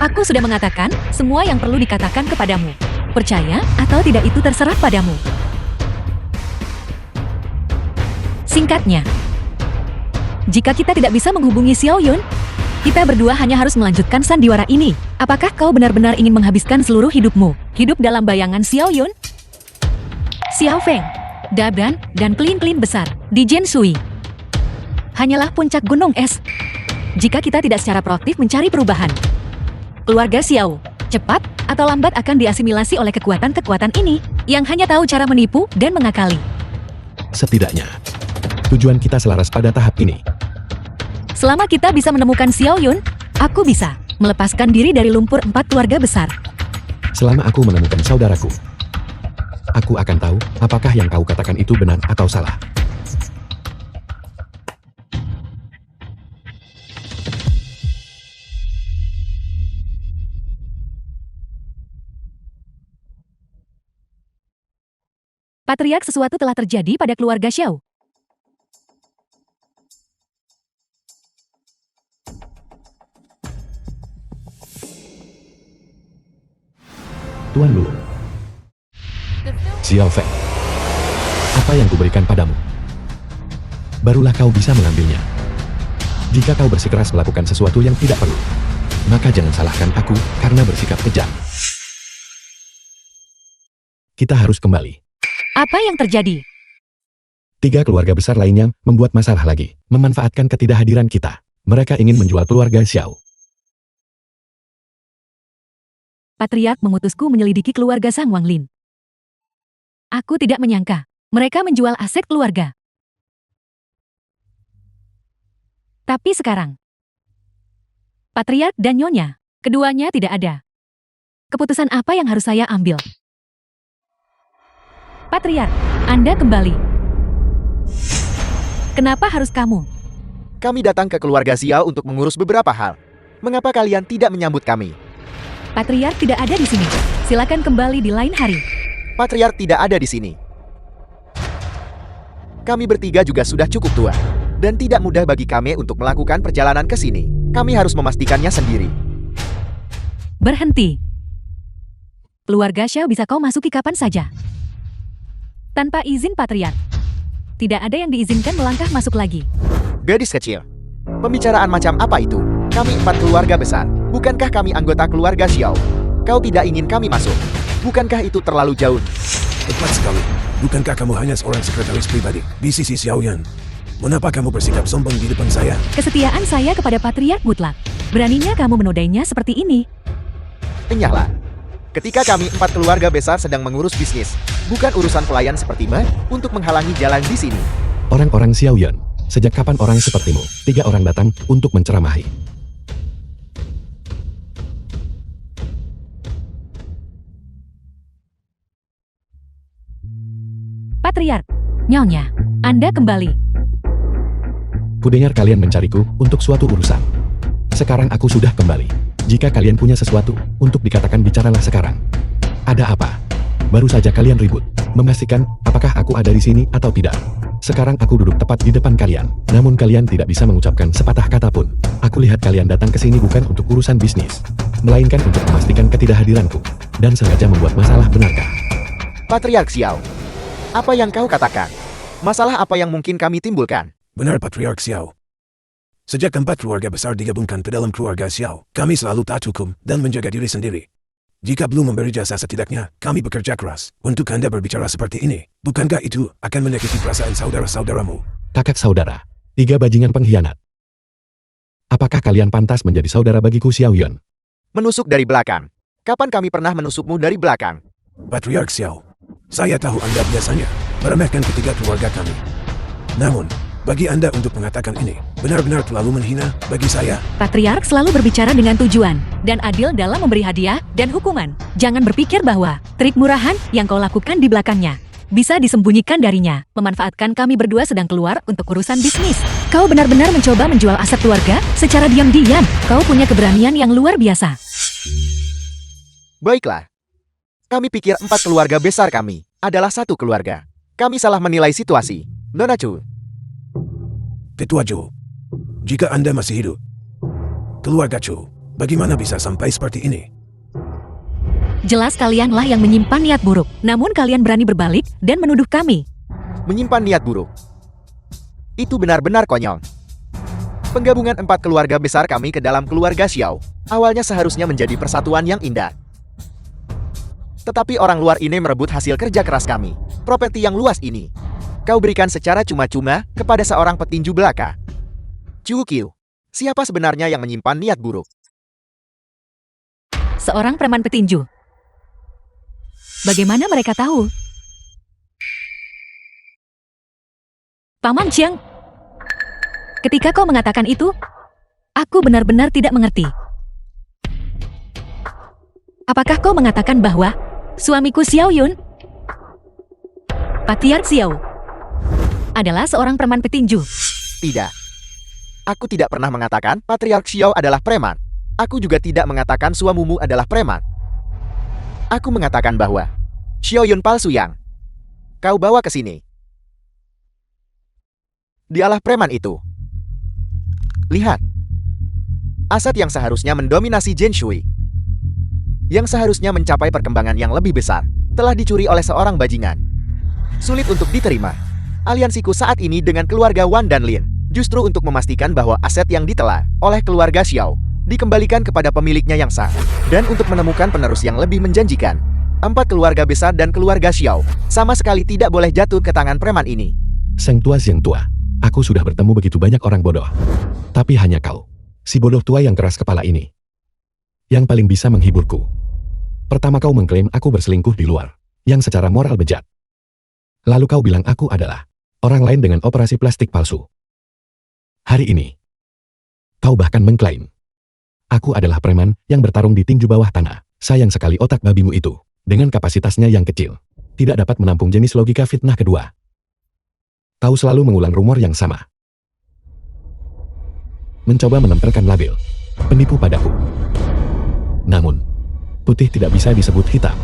Aku sudah mengatakan semua yang perlu dikatakan kepadamu. Percaya atau tidak itu terserah padamu. Singkatnya, jika kita tidak bisa menghubungi Xiao Yun, kita berdua hanya harus melanjutkan sandiwara ini. Apakah kau benar-benar ingin menghabiskan seluruh hidupmu hidup dalam bayangan Xiao Yun? Xiao Feng, Daban, dan klin-klin besar di Jin Shui hanyalah puncak gunung es. Jika kita tidak secara proaktif mencari perubahan, keluarga Xiao cepat atau lambat akan diasimilasi oleh kekuatan-kekuatan ini yang hanya tahu cara menipu dan mengakali. Setidaknya, tujuan kita selaras pada tahap ini. Selama kita bisa menemukan Xiao Yun, aku bisa melepaskan diri dari lumpur 4 keluarga besar. Selama aku menemukan saudaraku, aku akan tahu apakah yang kau katakan itu benar atau salah. Patriark, sesuatu telah terjadi pada keluarga Xiao. Tuan Lu, Xiao Feng, apa yang kuberikan padamu? Barulah kau bisa mengambilnya. Jika kau bersikeras melakukan sesuatu yang tidak perlu, maka jangan salahkan aku karena bersikap kejam. Kita harus kembali. Apa yang terjadi? 3 keluarga besar lainnya membuat masalah lagi, memanfaatkan ketidakhadiran kita. Mereka ingin menjual keluarga Xiao. Patriark mengutusku menyelidiki keluarga Sang Wanglin. Aku tidak menyangka mereka menjual aset keluarga. Tapi sekarang, Patriark dan Nyonya, keduanya tidak ada. Keputusan apa yang harus saya ambil? Patriark, Anda kembali. Kenapa harus kamu? Kami datang ke keluarga Xiao untuk mengurus beberapa hal. Mengapa kalian tidak menyambut kami? Patriark tidak ada di sini. Silakan kembali di lain hari. Patriark tidak ada di sini. Kami bertiga juga sudah cukup tua, dan tidak mudah bagi kami untuk melakukan perjalanan ke sini. Kami harus memastikannya sendiri. Berhenti. Keluarga Xiao bisa kau masuki kapan saja. Tanpa izin Patriark. Tidak ada yang diizinkan melangkah masuk lagi. Gadis kecil. Pembicaraan macam apa itu? Kami 4 keluarga besar. Bukankah kami anggota keluarga Xiao? Kau tidak ingin kami masuk? Bukankah itu terlalu jauh? Tepat sekali. Bukankah kamu hanya seorang sekretaris pribadi di sisi Xiaoyan? Mengapa kamu bersikap sombong di depan saya? Kesetiaan saya kepada Patriark mutlak. Beraninya kamu menodainya seperti ini. Enyahlah. Ketika kami 4 keluarga besar sedang mengurus bisnis, bukan urusan pelayan seperti Me untuk menghalangi jalan di sini. Orang-orang Xiaoyan, sejak kapan orang sepertimu, 3 orang datang untuk menceramahi? Patriark, Nyonya, Anda kembali. Kudengar kalian mencariku untuk suatu urusan. Sekarang aku sudah kembali. Jika kalian punya sesuatu untuk dikatakan, bicaralah sekarang. Ada apa? Baru saja kalian ribut, memastikan apakah aku ada di sini atau tidak. Sekarang aku duduk tepat di depan kalian, namun kalian tidak bisa mengucapkan sepatah kata pun. Aku lihat kalian datang ke sini bukan untuk urusan bisnis, melainkan untuk memastikan ketidakhadiranku, dan sengaja membuat masalah, benarkah? Patriark Xiao, apa yang kau katakan? Masalah apa yang mungkin kami timbulkan? Benar Patriark Xiao. Sejak 4 keluarga besar digabungkan ke dalam keluarga Xiao, kami selalu taat hukum dan menjaga diri sendiri. Jika belum memberi jasa, setidaknya kami bekerja keras untuk Anda berbicara seperti ini. Bukankah itu akan menyakiti perasaan saudara-saudaramu? Kakak saudara, 3 bajingan pengkhianat. Apakah kalian pantas menjadi saudara bagiku, Xiaoyan? Menusuk dari belakang. Kapan kami pernah menusukmu dari belakang? Patriark Xiao, saya tahu Anda biasanya meremehkan ketiga keluarga kami. Namun, bagi Anda untuk mengatakan ini, benar-benar terlalu menghina bagi saya. Patriark selalu berbicara dengan tujuan dan adil dalam memberi hadiah dan hukuman. Jangan berpikir bahwa trik murahan yang kau lakukan di belakangnya bisa disembunyikan darinya. Memanfaatkan kami berdua sedang keluar untuk urusan bisnis. Kau benar-benar mencoba menjual aset keluarga secara diam-diam. Kau punya keberanian yang luar biasa. Baiklah. Kami pikir 4 keluarga besar kami adalah satu keluarga. Kami salah menilai situasi. Nona Chu. Ketua Chu, jika Anda masih hidup, keluarga Chu, bagaimana bisa sampai seperti ini? Jelas kalianlah yang menyimpan niat buruk. Namun kalian berani berbalik dan menuduh kami. Menyimpan niat buruk. Itu benar-benar konyol. Penggabungan 4 keluarga besar kami ke dalam keluarga Xiao awalnya seharusnya menjadi persatuan yang indah. Tetapi orang luar ini merebut hasil kerja keras kami. Properti yang luas ini kau berikan secara cuma-cuma kepada seorang petinju belaka. Chu Qiu, siapa sebenarnya yang menyimpan niat buruk? Seorang preman petinju. Bagaimana mereka tahu? Paman Chiang, ketika kau mengatakan itu, aku benar-benar tidak mengerti. Apakah kau mengatakan bahwa suamiku Xiaoyun, Patriark Xiao, adalah seorang preman petinju? Tidak. Aku tidak pernah mengatakan Patriark Xiao adalah preman. Aku juga tidak mengatakan suamimu adalah preman. Aku mengatakan bahwa Xiaoyun palsu yang kau bawa ke sini, dialah preman itu. Lihat. Aset yang seharusnya mendominasi Zhen Shui, yang seharusnya mencapai perkembangan yang lebih besar, telah dicuri oleh seorang bajingan. Sulit untuk diterima. Aliansiku saat ini dengan keluarga Wan dan Lin justru untuk memastikan bahwa aset yang ditelan oleh keluarga Xiao dikembalikan kepada pemiliknya yang sah, dan untuk menemukan penerus yang lebih menjanjikan. 4 keluarga besar dan keluarga Xiao sama sekali tidak boleh jatuh ke tangan preman ini. Seng tua, aku sudah bertemu begitu banyak orang bodoh. Tapi hanya kau, si bodoh tua yang keras kepala ini, yang paling bisa menghiburku. Pertama kau mengklaim aku berselingkuh di luar, yang secara moral bejat. Lalu kau bilang aku adalah orang lain dengan operasi plastik palsu. Hari ini, kau bahkan mengklaim aku adalah preman yang bertarung di tinju bawah tanah. Sayang sekali otak babimu itu, dengan kapasitasnya yang kecil, tidak dapat menampung jenis logika fitnah kedua. Kau selalu mengulang rumor yang sama. Mencoba menempelkan label penipu padaku. Namun, putih tidak bisa disebut hitam.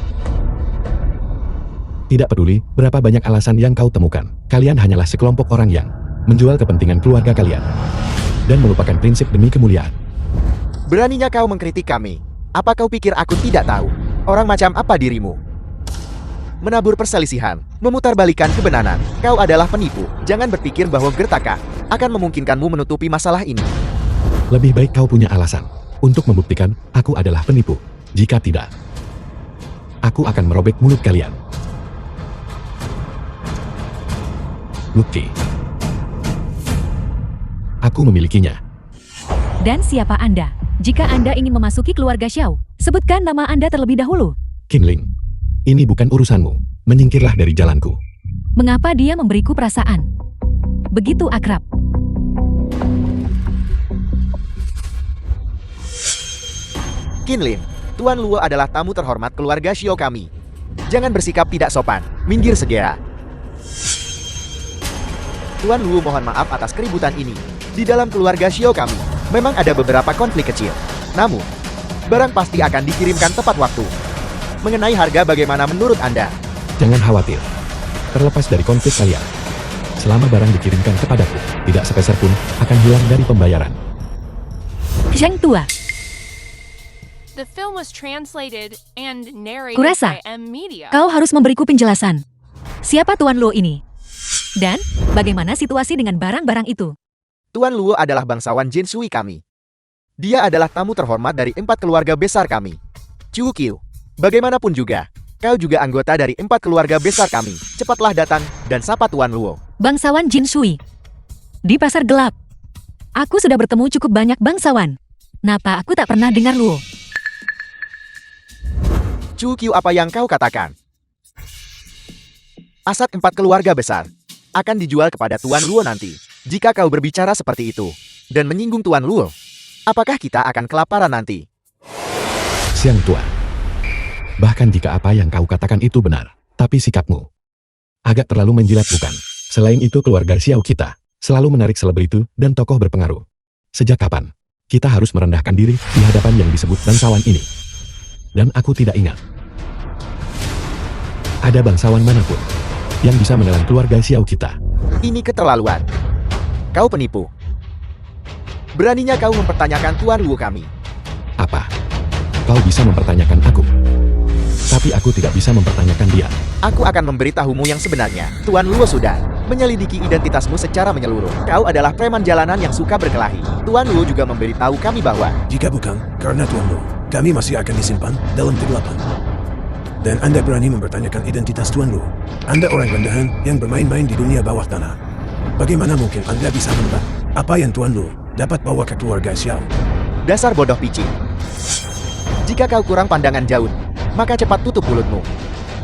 Tidak peduli berapa banyak alasan yang kau temukan, kalian hanyalah sekelompok orang yang menjual kepentingan keluarga kalian dan melupakan prinsip demi kemuliaan. Beraninya kau mengkritik kami. Apa kau pikir aku tidak tahu? Orang macam apa dirimu? Menabur perselisihan, memutarbalikkan kebenaran. Kau adalah penipu. Jangan berpikir bahwa gertakan akan memungkinkanmu menutupi masalah ini. Lebih baik kau punya alasan untuk membuktikan aku adalah penipu. Jika tidak, aku akan merobek mulut kalian. Bukti. Aku memilikinya. Dan siapa Anda? Jika Anda ingin memasuki keluarga Xiao, sebutkan nama Anda terlebih dahulu. Qinling, ini bukan urusanmu. Menyingkirlah dari jalanku. Mengapa dia memberiku perasaan? Begitu akrab. Qinlin, Tuan Luo adalah tamu terhormat keluarga Xiao kami. Jangan bersikap tidak sopan. Minggir segera. Tuan Luo mohon maaf atas keributan ini. Di dalam keluarga Xiao kami, memang ada beberapa konflik kecil. Namun, barang pasti akan dikirimkan tepat waktu. Mengenai harga bagaimana menurut Anda? Jangan khawatir. Terlepas dari konflik kalian, selama barang dikirimkan kepadaku, tidak sepeser pun akan hilang dari pembayaran. Zhang Tua, The film was translated and narrated Kurasa, by M Media. kau harus memberiku penjelasan. Siapa Tuan Luo ini? Dan bagaimana situasi dengan barang-barang itu? Tuan Luo adalah bangsawan Jin Sui kami. Dia adalah tamu terhormat dari 4 keluarga besar kami. Chu Qiu, bagaimanapun juga, kau juga anggota dari 4 keluarga besar kami. Cepatlah datang dan sapa Tuan Luo. Bangsawan Jin Sui. Di pasar gelap. Aku sudah bertemu cukup banyak bangsawan. Napa aku tak pernah dengar Luo? Chu Qiu, apa yang kau katakan? Aset 4 keluarga besar akan dijual kepada Tuan Luo nanti. Jika kau berbicara seperti itu dan menyinggung Tuan Luo, apakah kita akan kelaparan nanti? Siang Tua. Bahkan jika apa yang kau katakan itu benar, tapi sikapmu agak terlalu menjilat bukan? Selain itu keluarga Xiao kita selalu menarik selebriti dan tokoh berpengaruh. Sejak kapan kita harus merendahkan diri di hadapan yang disebut bangsawan ini? Dan aku tidak ingat ada bangsawan manapun yang bisa menelan keluarga Xiao kita. Ini keterlaluan. Kau penipu. Beraninya kau mempertanyakan Tuan Luo kami. Apa? Kau bisa mempertanyakan aku, tapi aku tidak bisa mempertanyakan dia. Aku akan memberitahumu yang sebenarnya. Tuan Luo sudah menyelidiki identitasmu secara menyeluruh. Kau adalah preman jalanan yang suka berkelahi. Tuan Luo juga memberitahu kami bahwa Jika bukan karena Tuan Luo, kami masih akan disimpan dalam kegelapan. Dan Anda berani mempertanyakan identitas Tuan Luo. Anda orang rendahan yang bermain-main di dunia bawah tanah. Bagaimana mungkin Anda bisa menebak apa yang Tuan Luo dapat bawa ke keluarga Xiao? dasar bodoh picik. Jika kau kurang pandangan jauh, maka cepat tutup mulutmu.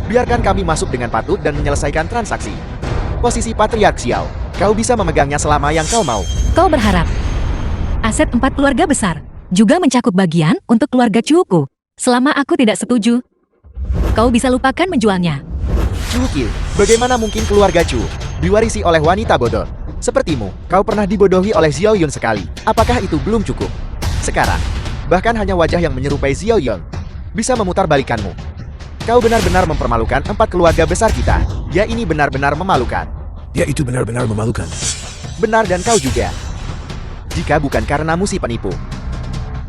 Biarkan kami masuk dengan patut dan menyelesaikan transaksi. Posisi Patriark Xiao, kau bisa memegangnya selama yang kau mau. Kau berharap aset 4 keluarga besar juga mencakup bagian untuk keluarga Cuku. Selama aku tidak setuju, kau bisa lupakan menjualnya. Chu Qiu, bagaimana mungkin keluarga Chu diwarisi oleh wanita bodoh? Sepertimu, kau pernah dibodohi oleh Xiao Yun sekali. Apakah itu belum cukup? Sekarang, bahkan hanya wajah yang menyerupai Xiao Yun bisa memutarbalikanmu. Kau benar-benar mempermalukan 4 keluarga besar kita. Ya, ini benar-benar memalukan. Ya, itu benar-benar memalukan. Benar, dan kau juga. Jika bukan karenamu si penipu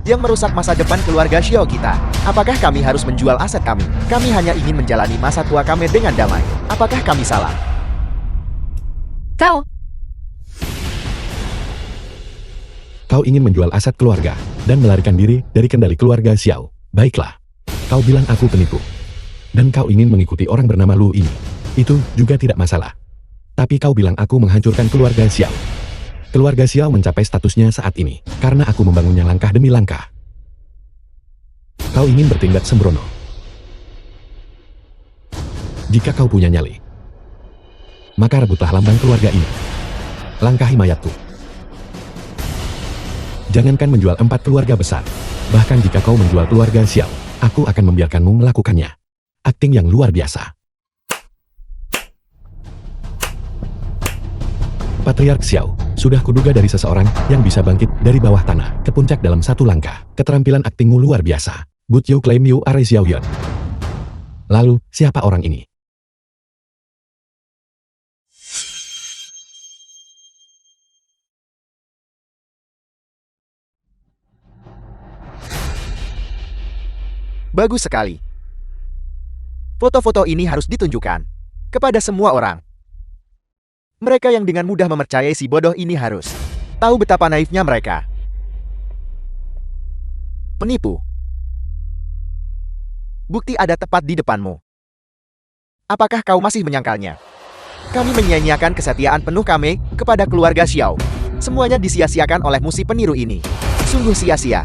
yang merusak masa depan keluarga Xiao kita, apakah kami harus menjual aset kami? Kami hanya ingin menjalani masa tua kami dengan damai. Apakah kami salah? Kau ingin menjual aset keluarga dan melarikan diri dari kendali keluarga Xiao. Baiklah, kau bilang aku penipu. Dan kau ingin mengikuti orang bernama Lu ini. Itu juga tidak masalah. Tapi kau bilang aku menghancurkan keluarga Xiao. Keluarga Xiao mencapai statusnya saat ini karena aku membangunnya langkah demi langkah. Kau ingin bertindak sembrono. Jika kau punya nyali, maka rebutlah lambang keluarga ini. Langkahi mayatku. Jangankan menjual 4 keluarga besar. Bahkan jika kau menjual keluarga Xiao, aku akan membiarkanmu melakukannya. Akting yang luar biasa. Patriark Xiao, sudah kuduga dari seseorang yang bisa bangkit dari bawah tanah ke puncak dalam satu langkah. Keterampilan aktingmu luar biasa. But you claim you are Xiao Yun. Lalu, siapa orang ini? Bagus sekali. Foto-foto ini harus ditunjukkan kepada semua orang. Mereka yang dengan mudah mempercayai si bodoh ini harus tahu betapa naifnya mereka. Penipu. Bukti ada tepat di depanmu. Apakah kau masih menyangkalnya? Kami menyia-nyiakan kesetiaan penuh kami kepada keluarga Xiao. Semuanya disia-siakan olehmu si peniru ini. Sungguh sia-sia.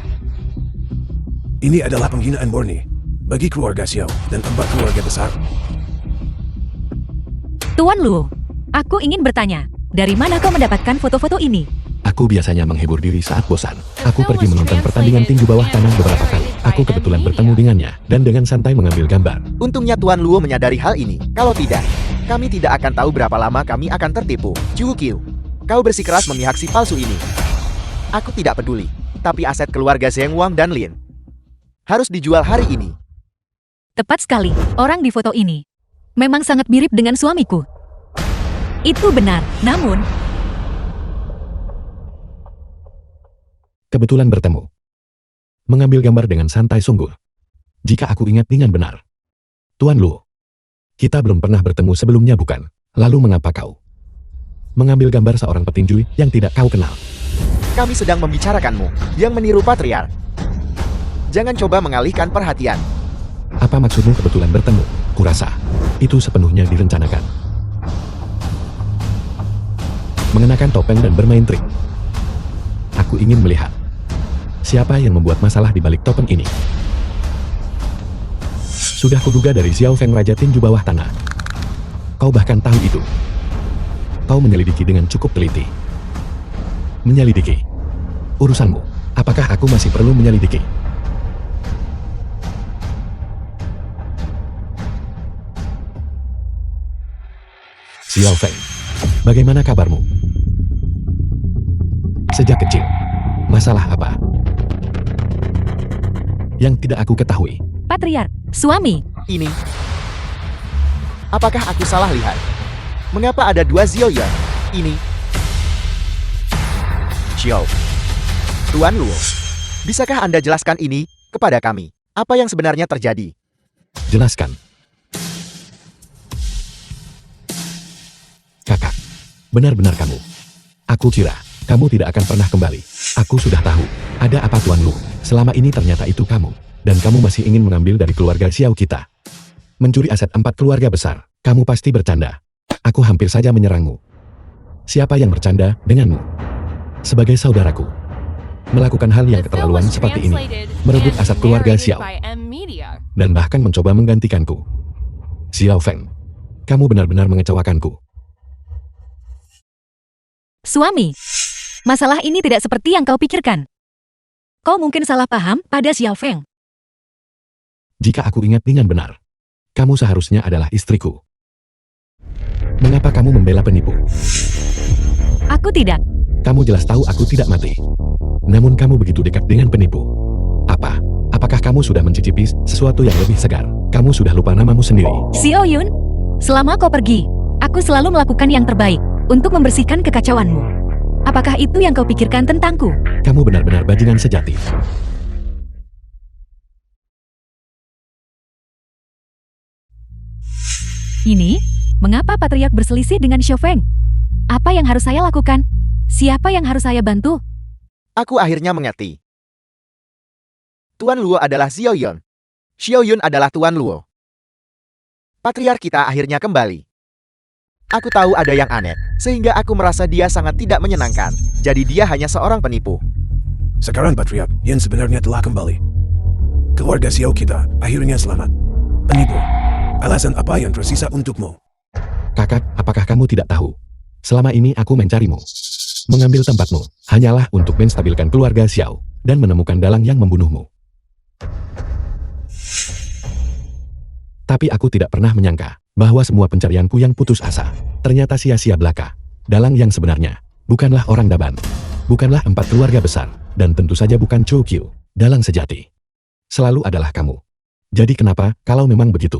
Ini adalah penghinaan murni bagi keluarga Xiao dan 4 keluarga besar. Tuan Luo, aku ingin bertanya, dari mana kau mendapatkan foto-foto ini? Aku biasanya menghibur diri saat bosan. Aku pergi menonton pertandingan tinju bawah tanah beberapa kali. Aku kebetulan bertemu dengannya dan dengan santai mengambil gambar. Untungnya Tuan Luo menyadari hal ini. Kalau tidak, kami tidak akan tahu berapa lama kami akan tertipu. Chu Qiu, kau bersikeras memihak si palsu ini. Aku tidak peduli, tapi aset keluarga Zheng Wang dan Lin harus dijual hari ini. Tepat sekali, orang di foto ini memang sangat mirip dengan suamiku. Itu benar, namun Kebetulan bertemu. Mengambil gambar dengan santai sungguh. Jika aku ingat dengan benar. Tuan Luo, kita belum pernah bertemu sebelumnya bukan? Lalu mengapa kau mengambil gambar seorang petinju yang tidak kau kenal? Kami sedang membicarakanmu, yang meniru patriark. Jangan coba mengalihkan perhatian. Apa maksudmu kebetulan bertemu? Kurasa itu sepenuhnya direncanakan. Mengenakan topeng dan bermain trik. Aku ingin melihat siapa yang membuat masalah di balik topeng ini. Sudah kuduga dari Xiao Feng Raja Tinju Bawah Tanah. Kau bahkan tahu itu. Kau menyelidiki dengan cukup teliti. Menyelidiki? Urusanmu. Apakah aku masih perlu menyelidiki? Xiao Feng, bagaimana kabarmu? Sejak kecil, masalah apa yang tidak aku ketahui? Patriark, suami. Ini. Apakah aku salah lihat? Mengapa ada 2 Zioyan? Ini. Xiao. Tuan Luo. Bisakah Anda jelaskan ini kepada kami? Apa yang sebenarnya terjadi? Jelaskan. Kakak, benar-benar kamu. Aku kira kamu tidak akan pernah kembali. Aku sudah tahu. Ada apa Tuan Lu? Selama ini ternyata itu kamu. Dan kamu masih ingin mengambil dari keluarga Xiao kita. Mencuri aset 4 keluarga besar. Kamu pasti bercanda. Aku hampir saja menyerangmu. Siapa yang bercanda denganmu? Sebagai saudaraku. Melakukan hal yang The film keterlaluan was seperti ini. translated Merebut and aset keluarga narrated Xiao. by M Media. Dan bahkan mencoba menggantikanku. Xiao Feng. Kamu benar-benar mengecewakanku. Suami, masalah ini tidak seperti yang kau pikirkan. Kau mungkin salah paham pada Xiao Feng. Jika aku ingat dengan benar, kamu seharusnya adalah istriku. Mengapa kamu membela penipu? Aku tidak. Kamu jelas tahu aku tidak mati. Namun kamu begitu dekat dengan penipu. Apa? Apakah kamu sudah mencicipi sesuatu yang lebih segar? Kamu sudah lupa namamu sendiri. Xiao Yun, selama kau pergi, aku selalu melakukan yang terbaik untuk membersihkan kekacauanmu. Apakah itu yang kau pikirkan tentangku? Kamu benar-benar bajingan sejati. Ini, mengapa Patriark berselisih dengan Xiao Feng? Apa yang harus saya lakukan? Siapa yang harus saya bantu? Aku akhirnya mengerti. Tuan Luo adalah Xiao Yun. Xiao Yun adalah Tuan Luo. Patriark kita akhirnya kembali. Aku tahu ada yang aneh, sehingga aku merasa dia sangat tidak menyenangkan. Jadi dia hanya seorang penipu. Sekarang Patriark yang sebenarnya telah kembali. Keluarga Xiao kita akhirnya selamat. Penipu. Alasan apa yang tersisa untukmu? Kakak, apakah kamu tidak tahu? Selama ini aku mencarimu. Mengambil tempatmu, hanyalah untuk menstabilkan keluarga Xiao, dan menemukan dalang yang membunuhmu. Tapi aku tidak pernah menyangka, bahwa semua pencarianku yang putus asa, ternyata sia-sia belaka. Dalang yang sebenarnya, bukanlah orang Daban. Bukanlah 4 keluarga besar, dan tentu saja bukan Chu Qiu. Dalang sejati selalu adalah kamu. Jadi kenapa, kalau memang begitu?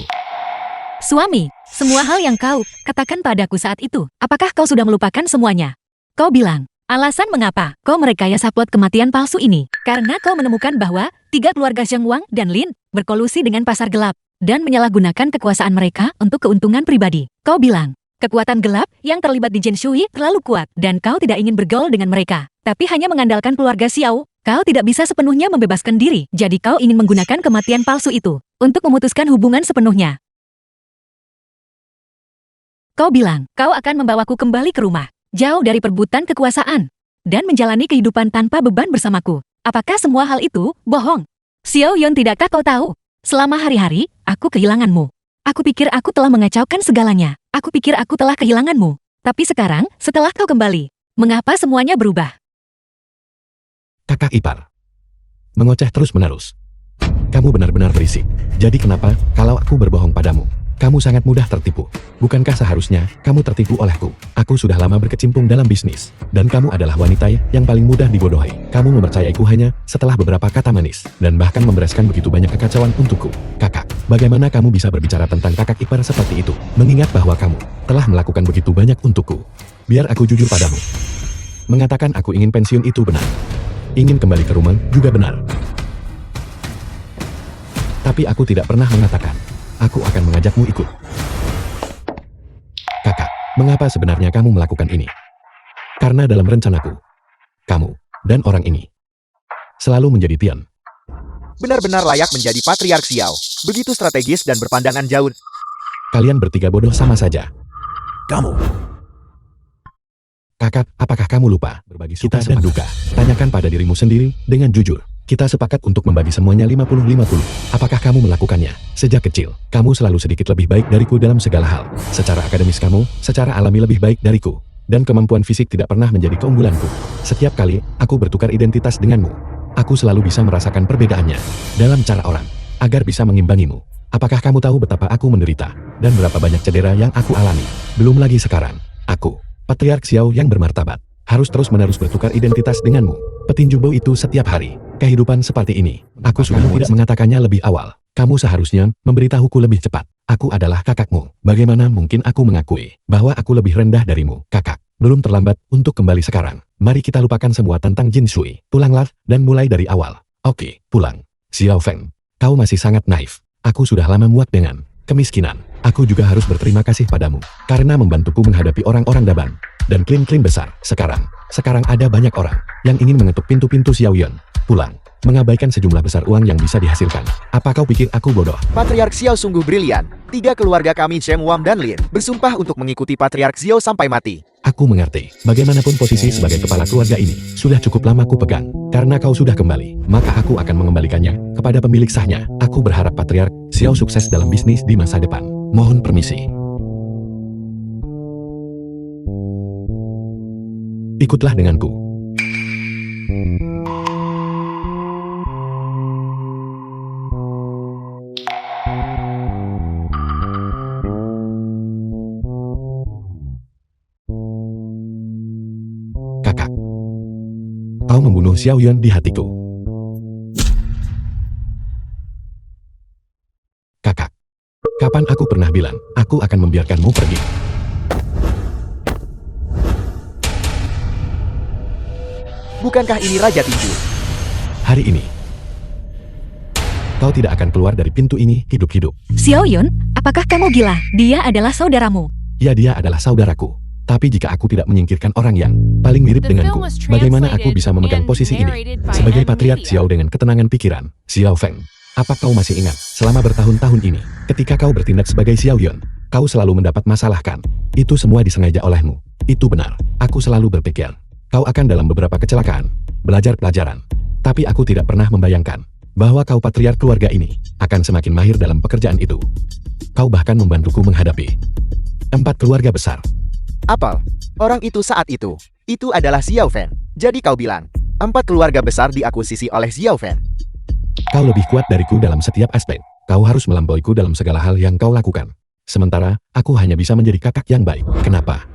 Suami, semua hal yang kau katakan padaku saat itu, apakah kau sudah melupakan semuanya? Kau bilang, alasan mengapa kau merekayasa plot kematian palsu ini, karena kau menemukan bahwa 3 keluarga Zheng Wang dan Lin berkolusi dengan pasar gelap. dan menyalahgunakan kekuasaan mereka untuk keuntungan pribadi. Kau bilang, kekuatan gelap yang terlibat di Jin Shui terlalu kuat dan kau tidak ingin bergaul dengan mereka. Tapi hanya mengandalkan keluarga Xiao, kau tidak bisa sepenuhnya membebaskan diri. Jadi kau ingin menggunakan kematian palsu itu untuk memutuskan hubungan sepenuhnya. Kau bilang, kau akan membawaku kembali ke rumah, jauh dari perebutan kekuasaan, dan menjalani kehidupan tanpa beban bersamaku. Apakah semua hal itu bohong? Xiao Yun, tidakkah kau tahu? Selama hari-hari, aku kehilanganmu. Aku pikir aku telah mengacaukan segalanya. Aku pikir aku telah kehilanganmu. Tapi sekarang, setelah kau kembali, mengapa semuanya berubah? Kakak ipar. Mengoceh terus-menerus. Kamu benar-benar berisik. Jadi kenapa, kalau aku berbohong padamu? Kamu sangat mudah tertipu. Bukankah seharusnya kamu tertipu olehku? Aku sudah lama berkecimpung dalam bisnis, dan kamu adalah wanita yang paling mudah dibodohi. Kamu mempercayaiku hanya setelah beberapa kata manis, dan bahkan membereskan begitu banyak kekacauan untukku. Kakak, bagaimana kamu bisa berbicara tentang kakak ipar seperti itu, mengingat bahwa kamu telah melakukan begitu banyak untukku? Biar aku jujur padamu. Mengatakan aku ingin pensiun itu benar. Ingin kembali ke rumah juga benar. Tapi aku tidak pernah mengatakan aku akan mengajakmu ikut. Kakak, mengapa sebenarnya kamu melakukan ini? Karena dalam rencanaku, kamu dan orang ini selalu menjadi Tian. Benar-benar layak menjadi Patriark Xiao. Begitu strategis dan berpandangan jauh. Kalian bertiga bodoh sama saja. Kamu. Kakak, apakah kamu lupa berbagi suka dan duka? Tanyakan pada dirimu sendiri dengan jujur. Kita sepakat untuk membagi semuanya 50-50. Apakah kamu melakukannya? Sejak kecil, kamu selalu sedikit lebih baik dariku dalam segala hal. Secara akademis kamu, secara alami lebih baik dariku. Dan kemampuan fisik tidak pernah menjadi keunggulanku. Setiap kali, aku bertukar identitas denganmu. Aku selalu bisa merasakan perbedaannya dalam cara orang, agar bisa mengimbangimu. Apakah kamu tahu betapa aku menderita, dan berapa banyak cedera yang aku alami? Belum lagi sekarang, aku, Patriark Xiao yang bermartabat, harus terus-menerus bertukar identitas denganmu. Petinju bau itu setiap hari. Kehidupan seperti ini, aku sudah tidak mengatakannya lebih awal. Kamu seharusnya memberitahuku lebih cepat. Aku adalah kakakmu. Bagaimana mungkin aku mengakui bahwa aku lebih rendah darimu, kakak? Belum terlambat untuk kembali sekarang. Mari kita lupakan semua tentang Jin Shui. Pulanglah dan mulai dari awal. Oke, pulang. Xiao Feng, kau masih sangat naif. Aku sudah lama muak dengan kemiskinan. Aku juga harus berterima kasih padamu karena membantuku menghadapi orang-orang Daban dan klin-klin besar. Sekarang ada banyak orang yang ingin mengetuk pintu-pintu Xiao Yun. Pulang, mengabaikan sejumlah besar uang yang bisa dihasilkan. Apa kau pikir aku bodoh? Patriark Xiao sungguh brilian. 3 keluarga kami, Zheng Wang dan Lin, bersumpah untuk mengikuti Patriark Xiao sampai mati. Aku mengerti. Bagaimanapun posisi sebagai kepala keluarga ini, sudah cukup lama ku pegang. Karena kau sudah kembali, maka aku akan mengembalikannya kepada pemilik sahnya. Aku berharap Patriark Xiao sukses dalam bisnis di masa depan. Mohon permisi. Ikutlah denganku. Kakak, kau membunuh Xiao Yun di hatiku. Kakak, kapan aku pernah bilang aku akan membiarkanmu pergi? Bukankah ini Raja Tinju? Hari ini, kau tidak akan keluar dari pintu ini hidup-hidup. Xiao Yun, apakah kamu gila? Dia adalah saudaramu. Ya, dia adalah saudaraku. Tapi jika aku tidak menyingkirkan orang yang paling mirip The denganku, film was bagaimana aku translated bisa memegang and posisi ini? narrated by Sebagai Ed Patriark Media. Xiao dengan ketenangan pikiran, Xiao Feng, apa kau masih ingat, selama bertahun-tahun ini, ketika kau bertindak sebagai Xiao Yun, kau selalu mendapat masalah kan? Itu semua disengaja olehmu. Itu benar. Aku selalu berpikir, kau akan dalam beberapa kecelakaan, belajar pelajaran. Tapi aku tidak pernah membayangkan bahwa kau Patriark keluarga ini akan semakin mahir dalam pekerjaan itu. Kau bahkan membantuku menghadapi 4 keluarga besar. Apel, orang itu saat itu adalah Xiao Feng. Jadi kau bilang, 4 keluarga besar diakuisisi oleh Xiao Feng. Kau lebih kuat dariku dalam setiap aspek. Kau harus melampauiku dalam segala hal yang kau lakukan. Sementara, aku hanya bisa menjadi kakak yang baik. Kenapa?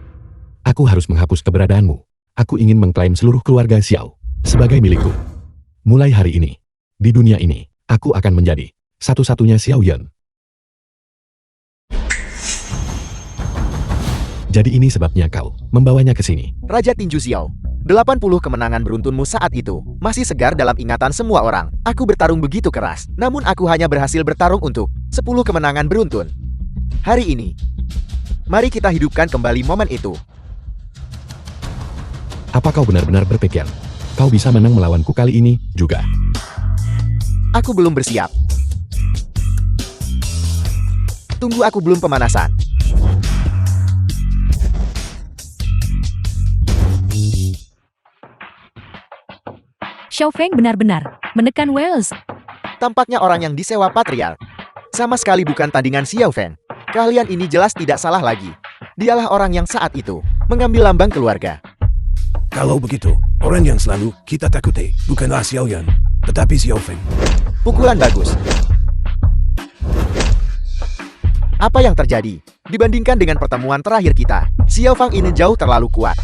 Aku harus menghapus keberadaanmu. Aku ingin mengklaim seluruh keluarga Xiao sebagai milikku. Mulai hari ini, di dunia ini, aku akan menjadi satu-satunya Xiao Yun. Jadi ini sebabnya kau membawanya ke sini. Raja Tinju Xiao, 80 kemenangan beruntunmu saat itu masih segar dalam ingatan semua orang. Aku bertarung begitu keras, namun aku hanya berhasil bertarung untuk 10 kemenangan beruntun. Hari ini, mari kita hidupkan kembali momen itu. Apa kau benar-benar berpikir kau bisa menang melawanku kali ini juga? Aku belum bersiap. Tunggu, aku belum pemanasan. Xiao Feng benar-benar menekan Wells. Tampaknya orang yang disewa patriark. Sama sekali bukan tandingan Xiao Feng. Kalian ini jelas tidak salah lagi. Dialah orang yang saat itu mengambil lambang keluarga. Kalau begitu, orang yang selalu kita takuti bukanlah Xiao Yan, tetapi Xiao Feng. Pukulan bagus. Apa yang terjadi? Dibandingkan dengan pertemuan terakhir kita, Xiao Feng ini jauh terlalu kuat.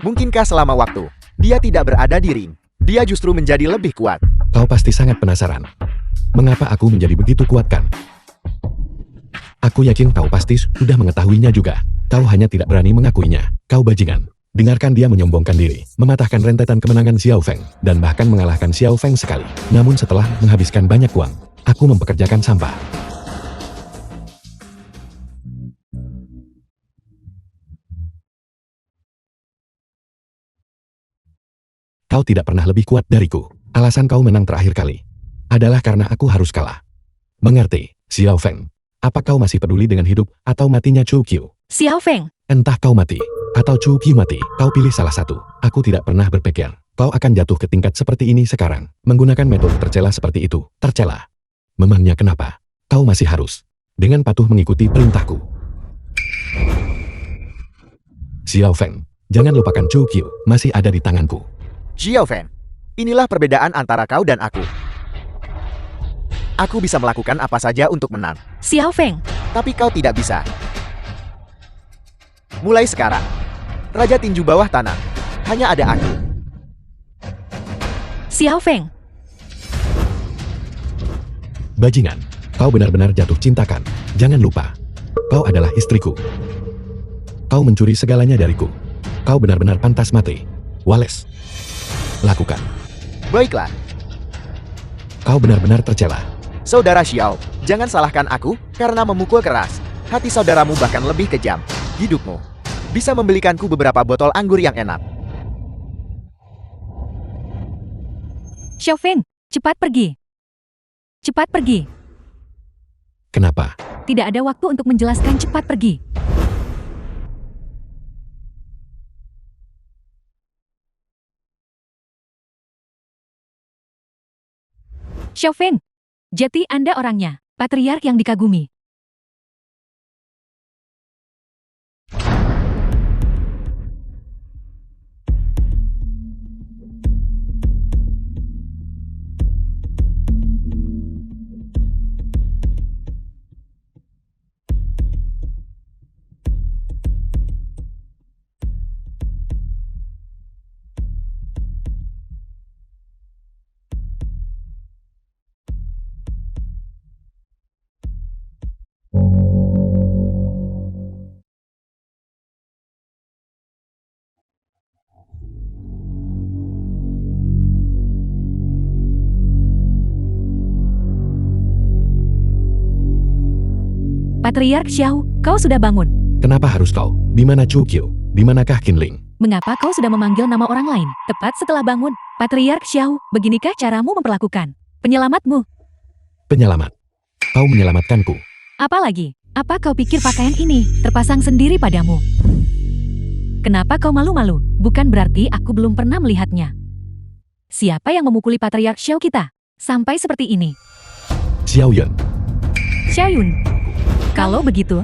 Mungkinkah selama waktu dia tidak berada di ring, dia justru menjadi lebih kuat? Kau pasti sangat penasaran. Mengapa aku menjadi begitu kuat kan? Aku yakin kau pasti sudah mengetahuinya juga. Kau hanya tidak berani mengakuinya. Kau bajingan. Dengarkan dia menyombongkan diri, mematahkan rentetan kemenangan Xiao Feng, dan bahkan mengalahkan Xiao Feng sekali. Namun setelah menghabiskan banyak uang, aku mempekerjakan sampah. Kau tidak pernah lebih kuat dariku. Alasan kau menang terakhir kali adalah karena aku harus kalah. Mengerti, Xiao Feng? Apa kau masih peduli dengan hidup atau matinya Chu Qiu? Xiao Feng, Entah kau mati atau Chu Qiu mati, kau pilih salah satu. Aku tidak pernah berpikir kau akan jatuh ke tingkat seperti ini sekarang. Menggunakan metode tercela seperti itu. Tercela. Memangnya kenapa? Kau masih harus dengan patuh mengikuti perintahku. Xiao Feng, jangan lupakan Chu Qiu masih ada di tanganku. Xiao Feng, inilah perbedaan antara kau dan aku. Aku bisa melakukan apa saja untuk menang, Xiao Feng, tapi kau tidak bisa. Mulai sekarang, Raja Tinju Bawah Tanah, hanya ada aku. Xiao Feng, Bajingan, kau benar-benar jatuh cintakan. Jangan lupa, kau adalah istriku. Kau mencuri segalanya dariku. Kau benar-benar pantas mati. Wallace, lakukan. Baiklah, Kau benar-benar tercela. Saudara Xiao, jangan salahkan aku karena memukul keras. Hati saudaramu bahkan lebih kejam. Hidupmu bisa membelikanku beberapa botol anggur yang enak. Xiao Feng, cepat pergi. Cepat pergi. Kenapa? Tidak ada waktu untuk menjelaskan, cepat pergi. Xiao Feng, jadi Anda orangnya, patriark yang dikagumi. Patriark Xiao, kau sudah bangun. Kenapa harus kau? Di mana Chu Qiu? Di manakah Qinling? Mengapa kau sudah memanggil nama orang lain? Tepat setelah bangun, Patriark Xiao, beginikah caramu memperlakukan penyelamatmu? Penyelamat. Kau menyelamatkanku. Apalagi, apa kau pikir pakaian ini terpasang sendiri padamu? Kenapa kau malu-malu? Bukan berarti aku belum pernah melihatnya. Siapa yang memukuli Patriark Xiao kita? Sampai seperti ini. Xiao Yun. Xiaoyun. Kalau begitu,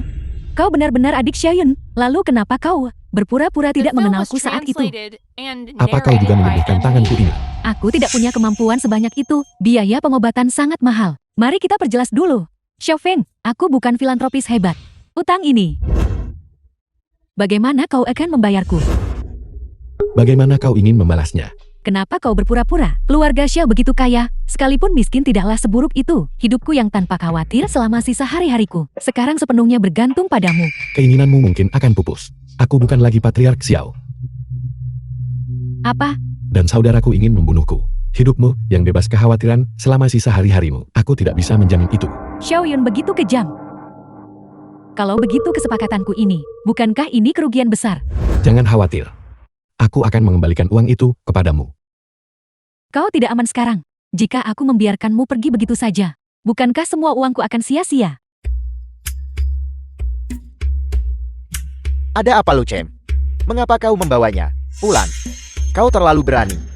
kau benar-benar adik Xiaoyun. Lalu kenapa kau berpura-pura The tidak film was mengenalku saat itu? translated and Apa kau juga narrated by menyembuhkan Emily tanganku ini? Aku tidak punya kemampuan sebanyak itu. Biaya pengobatan sangat mahal. Mari kita perjelas dulu. Xiao Feng, aku bukan filantropis hebat. Utang ini. Bagaimana kau akan membayarku? Bagaimana kau ingin membalasnya? Kenapa kau berpura-pura? Keluarga Xiao begitu kaya, sekalipun miskin tidaklah seburuk itu. Hidupku yang tanpa khawatir selama sisa hari-hariku, sekarang sepenuhnya bergantung padamu. Keinginanmu mungkin akan pupus. Aku bukan lagi Patriark Xiao. Apa? Dan saudaraku ingin membunuhku. Hidupmu yang bebas kekhawatiran selama sisa hari-harimu. Aku tidak bisa menjamin itu. Xiao Yun begitu kejam. Kalau begitu kesepakatanku ini, bukankah ini kerugian besar? Jangan khawatir. Aku akan mengembalikan uang itu kepadamu. Kau tidak aman sekarang. Jika aku membiarkanmu pergi begitu saja, bukankah semua uangku akan sia-sia? Ada apa, Lu Chen? Mengapa kau membawanya? Pulang. Kau terlalu berani.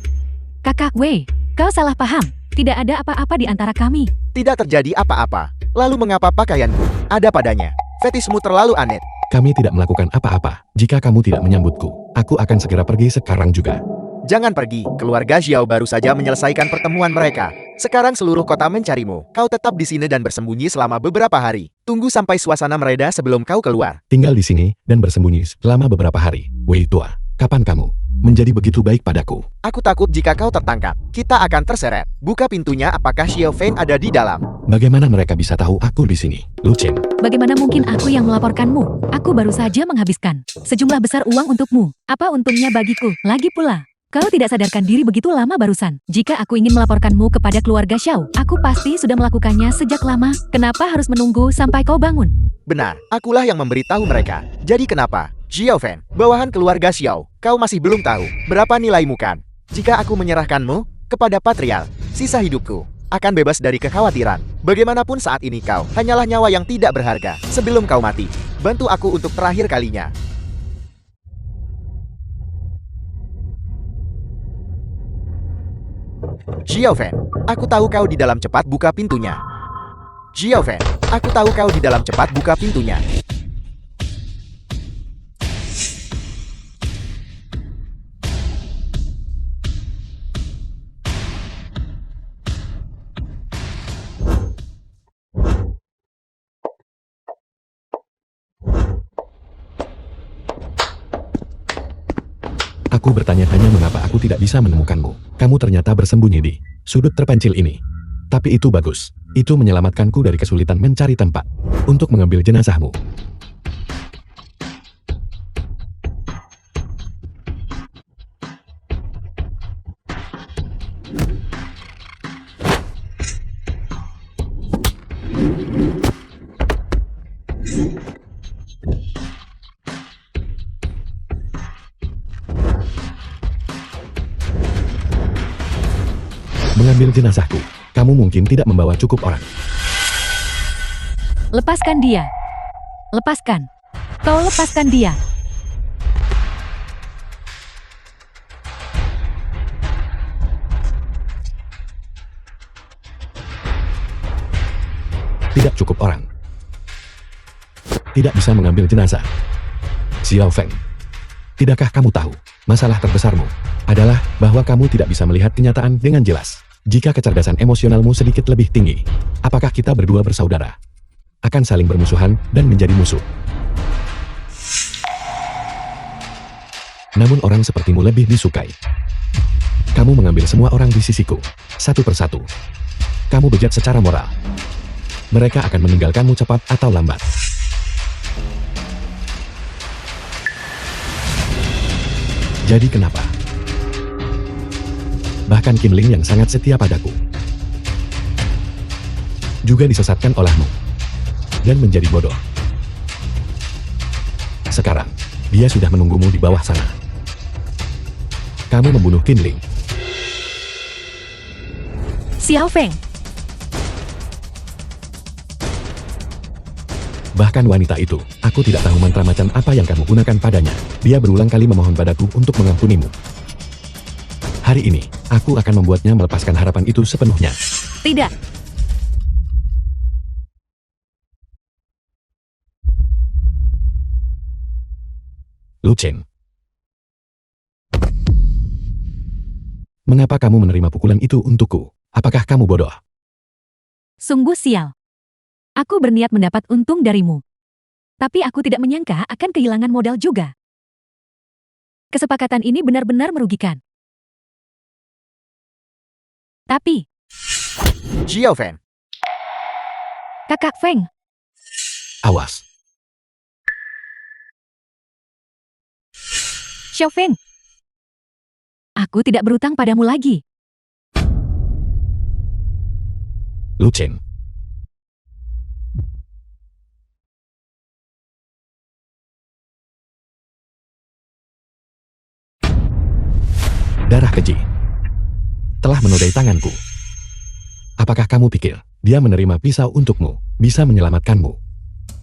Kakak Wei, kau salah paham. Tidak ada apa-apa di antara kami. Tidak terjadi apa-apa. Lalu mengapa pakaianku ada padanya? Fetismu terlalu aneh. Kami tidak melakukan apa-apa. Jika kamu tidak menyambutku, aku akan segera pergi sekarang juga. Jangan pergi, keluarga Xiao baru saja menyelesaikan pertemuan mereka. Sekarang seluruh kota mencarimu. Kau tetap di sini dan bersembunyi selama beberapa hari. Tunggu sampai suasana mereda sebelum kau keluar. Tinggal di sini dan bersembunyi selama beberapa hari. Wei tua, kapan kamu menjadi begitu baik padaku? Aku takut jika kau tertangkap, kita akan terseret. Buka pintunya, apakah Xiao Feng ada di dalam? Bagaimana mereka bisa tahu aku di sini? Lu Chen, Bagaimana mungkin aku yang melaporkanmu? Aku baru saja menghabiskan sejumlah besar uang untukmu. Apa untungnya bagiku? Lagi pula, kau tidak sadarkan diri begitu lama barusan. Jika aku ingin melaporkanmu kepada keluarga Xiao, aku pasti sudah melakukannya sejak lama. Kenapa harus menunggu sampai kau bangun? Benar, akulah yang memberitahu mereka. Jadi kenapa? Xiao Feng, bawahan keluarga Xiao, kau masih belum tahu berapa nilaimu kan? Jika aku menyerahkanmu kepada Patrial, sisa hidupku akan bebas dari kekhawatiran. Bagaimanapun saat ini kau hanyalah nyawa yang tidak berharga. Sebelum kau mati, bantu aku untuk terakhir kalinya. Xiao Feng, aku tahu kau di dalam, cepat buka pintunya. Xiao Feng, aku tahu kau di dalam, cepat buka pintunya. aku bertanya-tanya mengapa aku tidak bisa menemukanmu. Kamu ternyata bersembunyi di sudut terpencil ini. Tapi itu bagus. Itu menyelamatkanku dari kesulitan mencari tempat untuk mengambil jenazahmu. Mengambil jenazahku, kamu mungkin tidak membawa cukup orang. Lepaskan dia. Lepaskan. Kau lepaskan dia. Tidak cukup orang. Tidak bisa mengambil jenazah. Xiao Feng, tidakkah kamu tahu, masalah terbesarmu adalah bahwa kamu tidak bisa melihat kenyataan dengan jelas. Jika kecerdasan emosionalmu sedikit lebih tinggi, apakah kita berdua bersaudara akan saling bermusuhan dan menjadi musuh? Namun orang sepertimu lebih disukai. Kamu mengambil semua orang di sisiku, satu persatu. Kamu bejat secara moral. Mereka akan meninggalkanmu cepat atau lambat. Jadi kenapa? Bahkan Qin Ling yang sangat setia padaku juga disesatkan olehmu dan menjadi bodoh. Sekarang, dia sudah menunggumu di bawah sana. Kamu membunuh Qin Ling. Xiao Feng, Bahkan wanita itu, aku tidak tahu mantra macam apa yang kamu gunakan padanya. Dia berulang kali memohon padaku untuk mengampunimu. Hari ini, aku akan membuatnya melepaskan harapan itu sepenuhnya. tidak. Lu Chen, mengapa kamu menerima pukulan itu untukku? Apakah kamu bodoh? Sungguh sial. Aku berniat mendapat untung darimu. Tapi aku tidak menyangka akan kehilangan modal juga. Kesepakatan ini benar-benar merugikan. Tapi, Xiao Feng, Kakak Feng, Awas. Xiao Feng, aku tidak berutang padamu lagi. Lu Chen. Darah keji telah menodai tanganku. Apakah kamu pikir dia menerima pisau untukmu bisa menyelamatkanmu?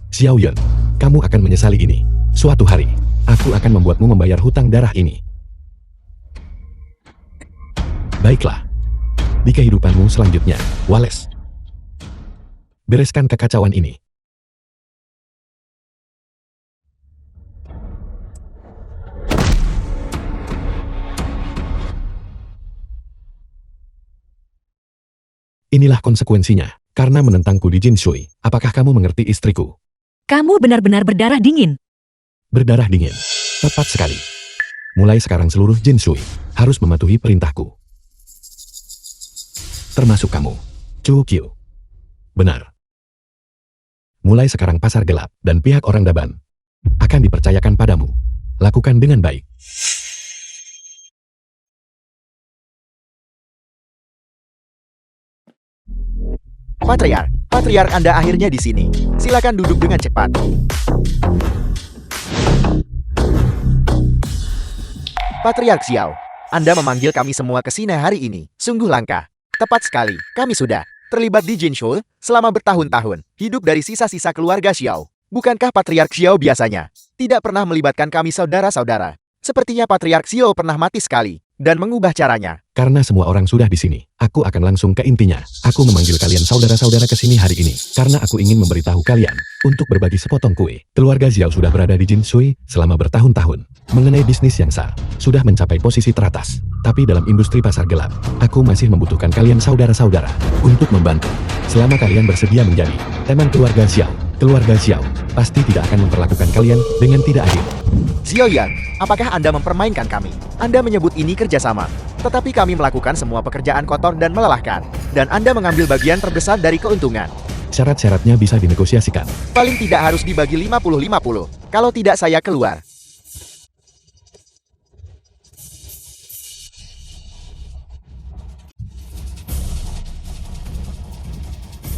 Xiao Yun, kamu akan menyesali ini. Suatu hari, aku akan membuatmu membayar hutang darah ini. Baiklah. Di kehidupanmu selanjutnya, Wallace. Bereskan kekacauan ini. Inilah konsekuensinya, karena menentangku di Jinshui. Apakah kamu mengerti istriku? Kamu benar-benar berdarah dingin. Berdarah dingin. Tepat sekali. Mulai sekarang seluruh Jinshui harus mematuhi perintahku. Termasuk kamu, Chu Qiu. Benar. Mulai sekarang pasar gelap dan pihak orang Daban akan dipercayakan padamu. Lakukan dengan baik. Patriark Anda akhirnya di sini. Silakan duduk dengan cepat. Patriark Xiao, Anda memanggil kami semua ke sini hari ini. Sungguh langka. Tepat sekali, kami sudah terlibat di Jinshui selama bertahun-tahun. Hidup dari sisa-sisa keluarga Xiao. Bukankah Patriark Xiao biasanya tidak pernah melibatkan kami saudara-saudara? Sepertinya Patriark Xiao pernah mati sekali dan mengubah caranya. Karena semua orang sudah di sini, aku akan langsung ke intinya. Aku memanggil kalian saudara-saudara ke sini hari ini, karena aku ingin memberitahu kalian, untuk berbagi sepotong kue. Keluarga Xiao sudah berada di Jinshui selama bertahun-tahun. Mengenai bisnis yang sah, sudah mencapai posisi teratas. Tapi dalam industri pasar gelap, aku masih membutuhkan kalian saudara-saudara, untuk membantu. Selama kalian bersedia menjadi teman keluarga Xiao pasti tidak akan memperlakukan kalian dengan tidak adil. Xiao Yan, apakah Anda mempermainkan kami? Anda menyebut ini kerjasama. Tetapi kami melakukan semua pekerjaan kotor dan melelahkan. Dan Anda mengambil bagian terbesar dari keuntungan. Syarat-syaratnya bisa dinegosiasikan. Paling tidak harus dibagi 50-50. Kalau tidak saya keluar.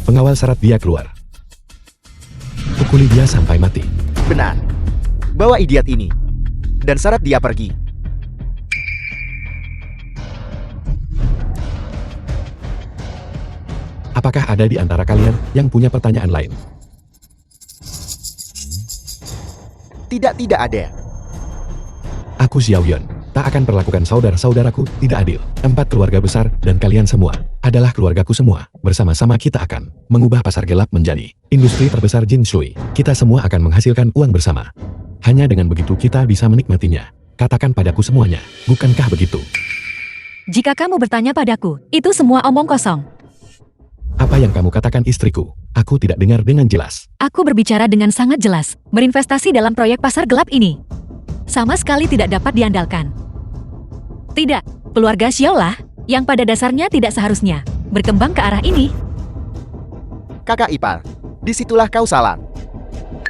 Pengawal syarat dia keluar. Pukuli dia sampai mati. Benar. Bawa idiot ini. Dan syarat dia pergi. Apakah ada di antara kalian yang punya pertanyaan lain? Tidak ada. Aku Xiao Yun, tak akan perlakukan saudara-saudaraku tidak adil. 4 keluarga besar dan kalian semua adalah keluargaku semua. Bersama-sama kita akan mengubah pasar gelap menjadi industri terbesar Jinshui. Kita semua akan menghasilkan uang bersama. Hanya dengan begitu kita bisa menikmatinya. Katakan padaku semuanya, bukankah begitu? Jika kamu bertanya padaku, itu semua omong kosong. Apa yang kamu katakan istriku? Aku tidak dengar dengan jelas. Aku berbicara dengan sangat jelas. Berinvestasi dalam proyek pasar gelap ini sama sekali tidak dapat diandalkan. Tidak, keluarga Xiao lah yang pada dasarnya tidak seharusnya berkembang ke arah ini. Kakak ipar, disitulah kau salah.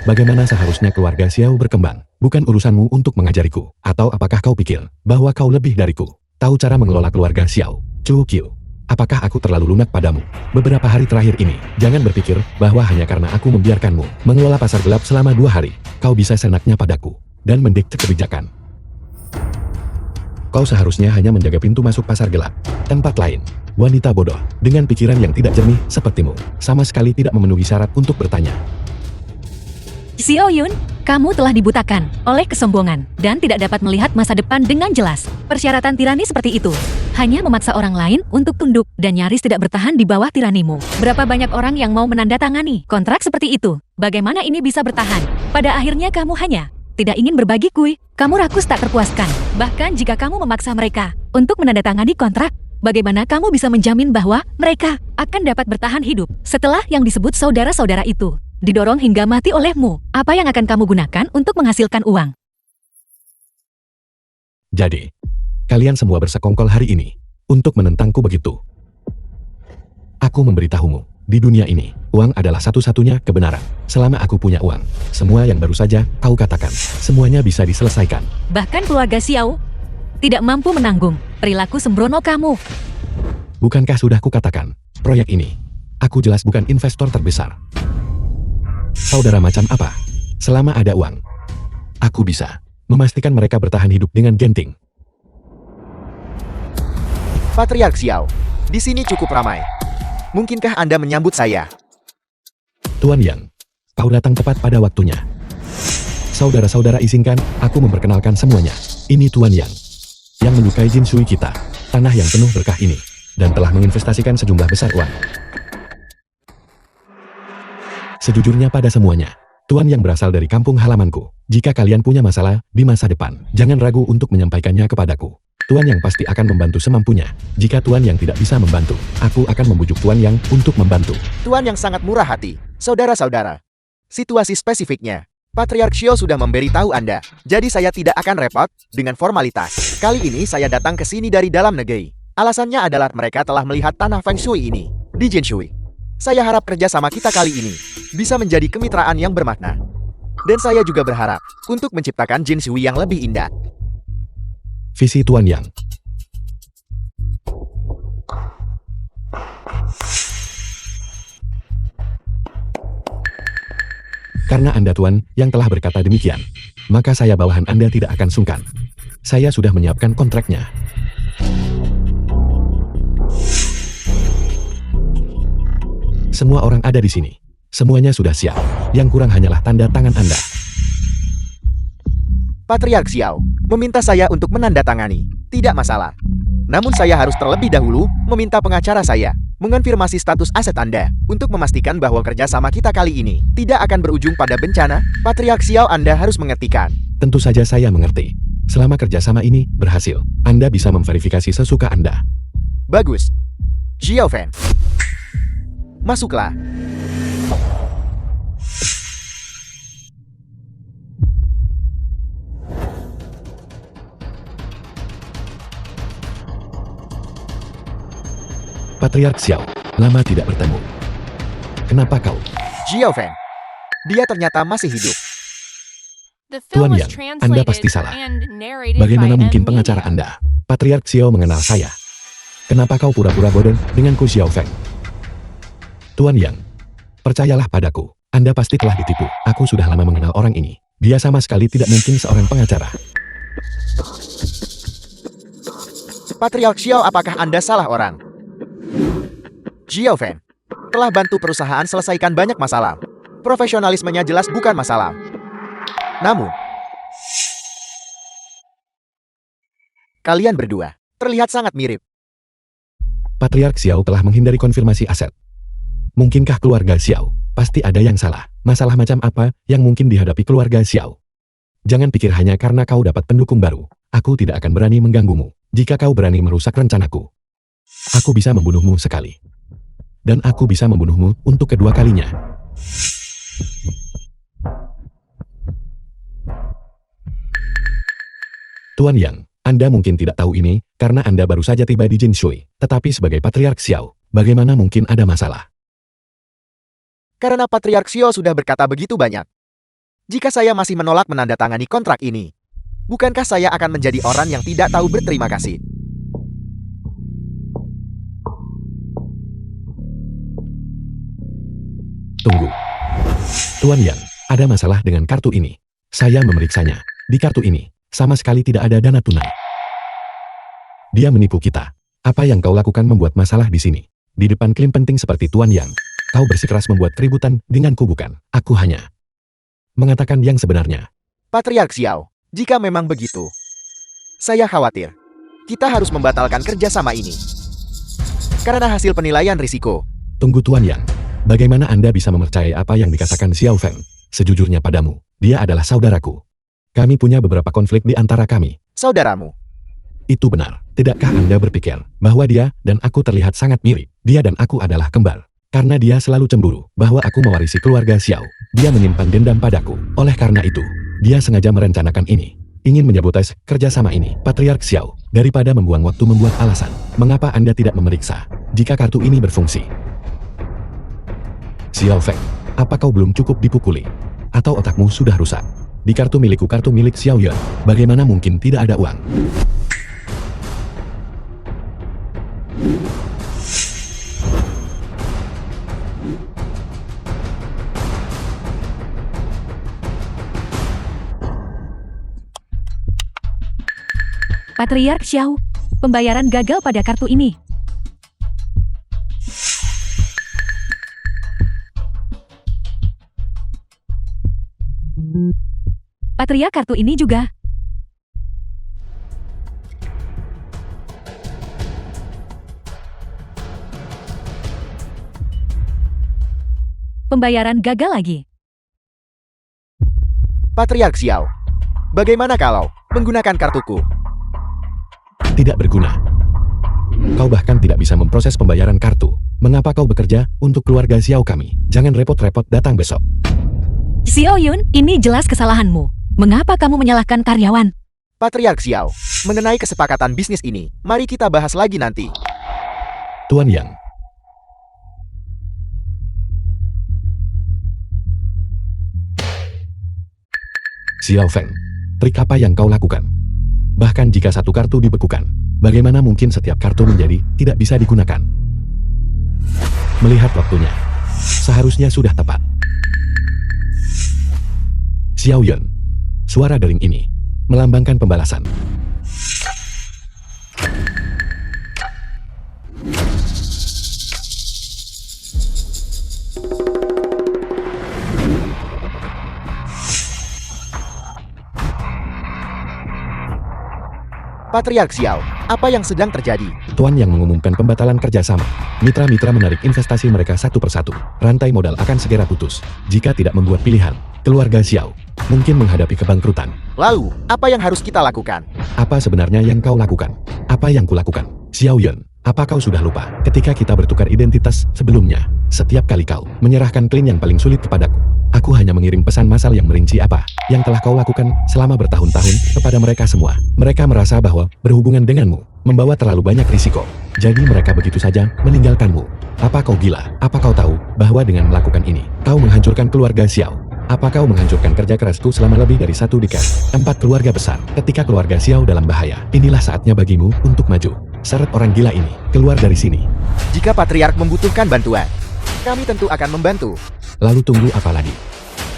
Bagaimana seharusnya keluarga Xiao berkembang? Bukan urusanmu untuk mengajariku. Atau apakah kau pikir bahwa kau lebih dariku? Tahu cara mengelola keluarga Xiao? Chu Qiu. Apakah aku terlalu lunak padamu? Beberapa hari terakhir ini, jangan berpikir bahwa hanya karena aku membiarkanmu mengelola pasar gelap selama 2 hari, kau bisa senaknya padaku dan mendikte kebijakan. Kau seharusnya hanya menjaga pintu masuk pasar gelap. Tempat lain, wanita bodoh dengan pikiran yang tidak jernih sepertimu sama sekali tidak memenuhi syarat untuk bertanya. Xiao Yun, kamu telah dibutakan oleh kesombongan dan tidak dapat melihat masa depan dengan jelas. Persyaratan tirani seperti itu hanya memaksa orang lain untuk tunduk dan nyaris tidak bertahan di bawah tiranimu. Berapa banyak orang yang mau menandatangani kontrak seperti itu? Bagaimana ini bisa bertahan? Pada akhirnya kamu hanya tidak ingin berbagi kue. Kamu rakus tak terpuaskan. Bahkan jika kamu memaksa mereka untuk menandatangani kontrak, bagaimana kamu bisa menjamin bahwa mereka akan dapat bertahan hidup setelah yang disebut saudara-saudara itu didorong hingga mati olehmu? Apa yang akan kamu gunakan untuk menghasilkan uang? Jadi, kalian semua bersekongkol hari ini untuk menentangku begitu. Aku memberitahumu, di dunia ini, uang adalah satu-satunya kebenaran. Selama aku punya uang, semua yang baru saja kau katakan, semuanya bisa diselesaikan. Bahkan keluarga Xiao tidak mampu menanggung perilaku sembrono kamu. Bukankah sudah kukatakan, proyek ini Aku jelas bukan investor terbesar. Saudara macam apa? Selama ada uang, aku bisa memastikan mereka bertahan hidup dengan genting. Patriark Xiao, di sini cukup ramai. Mungkinkah Anda menyambut saya? Tuan Yang, kau datang tepat pada waktunya. Saudara-saudara izinkan aku memperkenalkan semuanya. Ini Tuan Yang menyukai Jin Shui kita, tanah yang penuh berkah ini, dan telah menginvestasikan sejumlah besar uang. Sejujurnya pada semuanya, Tuan Yang berasal dari kampung halamanku. Jika kalian punya masalah di masa depan, jangan ragu untuk menyampaikannya kepadaku. Tuan Yang pasti akan membantu semampunya. Jika Tuan Yang tidak bisa membantu, aku akan membujuk Tuan Yang untuk membantu. Tuan yang sangat murah hati. Saudara-saudara, situasi spesifiknya, Patriark Xiao sudah memberitahu Anda, jadi saya tidak akan repot dengan formalitas. Kali ini saya datang ke sini dari dalam negeri. Alasannya adalah mereka telah melihat tanah Feng Shui ini di Jin Shui. Saya harap kerjasama kita kali ini bisa menjadi kemitraan yang bermakna. Dan saya juga berharap untuk menciptakan Jin Shui yang lebih indah. Visi Tuan Yang. Karena Anda Tuan yang telah berkata demikian, maka saya bawahan Anda tidak akan sungkan. Saya sudah menyiapkan kontraknya. Semua orang ada di sini. Semuanya sudah siap. Yang kurang hanyalah tanda tangan Anda. Patriark Xiao meminta saya untuk menandatangani. Tidak masalah. Namun saya harus terlebih dahulu meminta pengacara saya mengonfirmasi status aset Anda untuk memastikan bahwa kerjasama kita kali ini tidak akan berujung pada bencana. Patriark Xiao, Anda harus mengertikan. Tentu saja saya mengerti. Selama kerjasama ini berhasil, Anda bisa memverifikasi sesuka Anda. Bagus. Xiao Fan, masuklah. Patriark Xiao, lama tidak bertemu. Kenapa kau? Xiao Fan, dia ternyata masih hidup. The Tuan film was Yang, Anda pasti translated salah. and narrated Bagaimana by mungkin N pengacara Media. Anda? Patriark Xiao mengenal saya. Kenapa kau pura-pura bodoh denganku Xiao Feng? Tuan Yang, percayalah padaku. Anda pasti telah ditipu. Aku sudah lama mengenal orang ini. Dia sama sekali tidak mungkin seorang pengacara. Patriark Xiao, apakah Anda salah orang? Xiao Fan telah bantu perusahaan selesaikan banyak masalah. Profesionalismenya jelas bukan masalah. Namun, kalian berdua terlihat sangat mirip. Patriark Xiao telah menghindari konfirmasi aset. Mungkinkah keluarga Xiao? Pasti ada yang salah. Masalah macam apa yang mungkin dihadapi keluarga Xiao? Jangan pikir hanya karena kau dapat pendukung baru, aku tidak akan berani mengganggumu. Jika kau berani merusak rencanaku, aku bisa membunuhmu sekali. Dan aku bisa membunuhmu untuk kedua kalinya. Tuan Yang, Anda mungkin tidak tahu ini, karena Anda baru saja tiba di Jin Shui. Tetapi sebagai Patriark Xiao, bagaimana mungkin ada masalah? Karena Patriark Xiao sudah berkata begitu banyak. Jika saya masih menolak menandatangani kontrak ini, bukankah saya akan menjadi orang yang tidak tahu berterima kasih? Tunggu. Tuan Yang, ada masalah dengan kartu ini. Saya memeriksanya. Di kartu ini, sama sekali tidak ada dana tunai. Dia menipu kita. Apa yang kau lakukan membuat masalah di sini? Di depan klaim penting seperti Tuan Yang, kau bersikeras membuat keributan denganku bukan? Aku hanya mengatakan yang sebenarnya. Patriark Xiao, jika memang begitu, saya khawatir kita harus membatalkan kerjasama ini. Karena hasil penilaian risiko. Tunggu Tuan Yang. Bagaimana Anda bisa mempercayai apa yang dikatakan Xiao Feng? Sejujurnya padamu, dia adalah saudaraku. Kami punya beberapa konflik di antara kami. Saudaramu. Itu benar. Tidakkah Anda berpikir bahwa dia dan aku terlihat sangat mirip? Dia dan aku adalah kembar. Karena dia selalu cemburu bahwa aku mewarisi keluarga Xiao. Dia menyimpan dendam padaku. Oleh karena itu, dia sengaja merencanakan ini. Ingin menyabotage kerjasama ini. Patriark Xiao, daripada membuang waktu membuat alasan, mengapa Anda tidak memeriksa jika kartu ini berfungsi? Xiao Feng, apa kau belum cukup dipukuli? Atau otakmu sudah rusak? Di kartu milikku, kartu milik Xiao Yan, bagaimana mungkin tidak ada uang? Patriark Xiao, pembayaran gagal pada kartu ini. Patriark kartu ini juga. Pembayaran gagal lagi. Patriark Xiao, bagaimana kalau menggunakan kartuku? Tidak berguna. Kau bahkan tidak bisa memproses pembayaran kartu. Mengapa kau bekerja untuk keluarga Xiao kami? Jangan repot-repot datang besok. Xiao Yun, ini jelas kesalahanmu. Mengapa kamu menyalahkan karyawan? Patriark Xiao, mengenai kesepakatan bisnis ini, mari kita bahas lagi nanti. Tuan Yang. Xiao Feng, trik apa yang kau lakukan? Bahkan jika satu kartu dibekukan, bagaimana mungkin setiap kartu menjadi tidak bisa digunakan? Melihat waktunya, seharusnya sudah tepat. Xiao Yun, suara dering ini melambangkan pembalasan. Patriark Xiao, apa yang sedang terjadi? Tuan Yang mengumumkan pembatalan kerjasama. Mitra-mitra menarik investasi mereka satu persatu. Rantai modal akan segera putus. Jika tidak membuat pilihan, keluarga Xiao mungkin menghadapi kebangkrutan. Lalu, apa yang harus kita lakukan? Apa sebenarnya yang kau lakukan? Apa yang kulakukan? Xiao Yun, apa kau sudah lupa ketika kita bertukar identitas sebelumnya? Setiap kali kau menyerahkan klien yang paling sulit kepadaku, aku hanya mengirim pesan massal yang merinci apa yang telah kau lakukan selama bertahun-tahun kepada mereka semua. Mereka merasa bahwa berhubungan denganmu membawa terlalu banyak risiko. Jadi mereka begitu saja meninggalkanmu. Apa kau gila? Apa kau tahu bahwa dengan melakukan ini, kau menghancurkan keluarga Xiao? Apa kau menghancurkan kerja kerasku selama lebih dari 1 dekade? 4 keluarga besar. Ketika keluarga Xiao dalam bahaya, inilah saatnya bagimu untuk maju. Seret orang gila ini keluar dari sini. Jika Patriark membutuhkan bantuan, kami tentu akan membantu. Lalu tunggu apa lagi?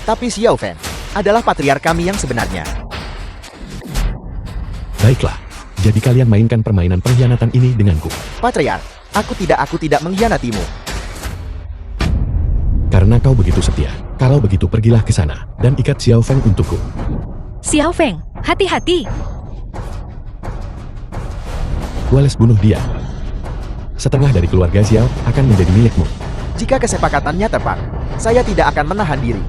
Tapi Xiao Feng adalah Patriark kami yang sebenarnya. Baiklah, jadi kalian mainkan permainan pengkhianatan ini denganku. Patriark, aku tidak mengkhianatimu. Karena kau begitu setia. Kalau begitu pergilah ke sana dan ikat Xiao Feng untukku. Xiao Feng, hati-hati. Wallace bunuh dia. Setengah dari keluarga Xiao akan menjadi milikmu. Jika kesepakatannya tepat, saya tidak akan menahan diri.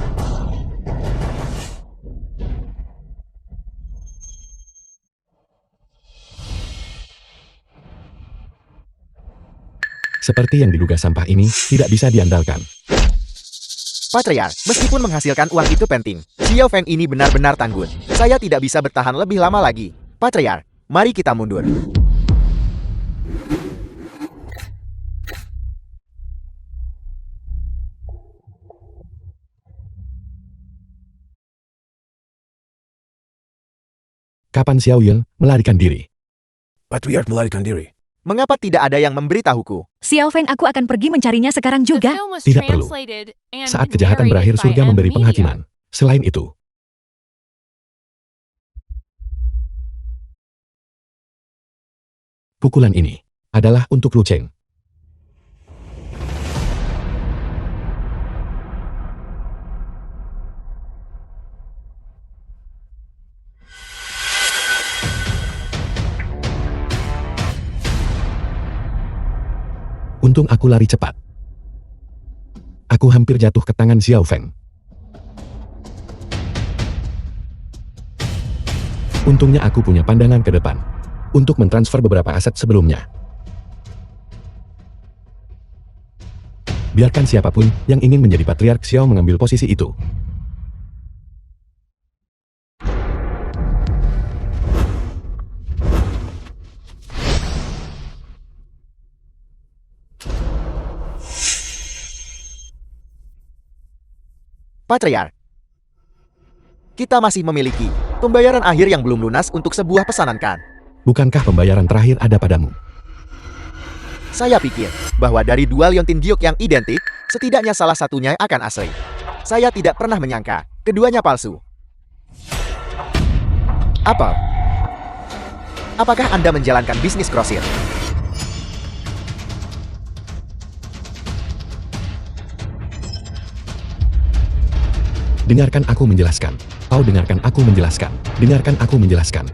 Seperti yang diduga, sampah ini tidak bisa diandalkan. Patriark, meskipun menghasilkan uang itu penting, Xiao Feng ini benar-benar tangguh. Saya tidak bisa bertahan lebih lama lagi. Patriark, mari kita mundur. Kapan Xiao Yun melarikan diri? Patriark melarikan diri. Mengapa tidak ada yang memberitahuku? Xiao Feng, aku akan pergi mencarinya sekarang The juga. film was Tidak perlu. translated and Saat kejahatan narrated berakhir, by surga memberi N Media. penghakiman. Selain itu, pukulan ini adalah untuk Lu Cheng. Untung aku lari cepat. Aku hampir jatuh ke tangan Xiao Feng. Untungnya aku punya pandangan ke depan untuk mentransfer beberapa aset sebelumnya. Biarkan siapapun yang ingin menjadi Patriark Xiao mengambil posisi itu. Patriark, kita masih memiliki pembayaran akhir yang belum lunas untuk sebuah pesanan, kan? Bukankah pembayaran terakhir ada padamu? Saya pikir bahwa dari dua liontin giok yang identik, setidaknya salah satunya akan asli. Saya tidak pernah menyangka keduanya palsu. Apa? Apakah Anda menjalankan bisnis grosir? Dengarkan aku menjelaskan. Kau dengarkan aku menjelaskan. Dengarkan aku menjelaskan.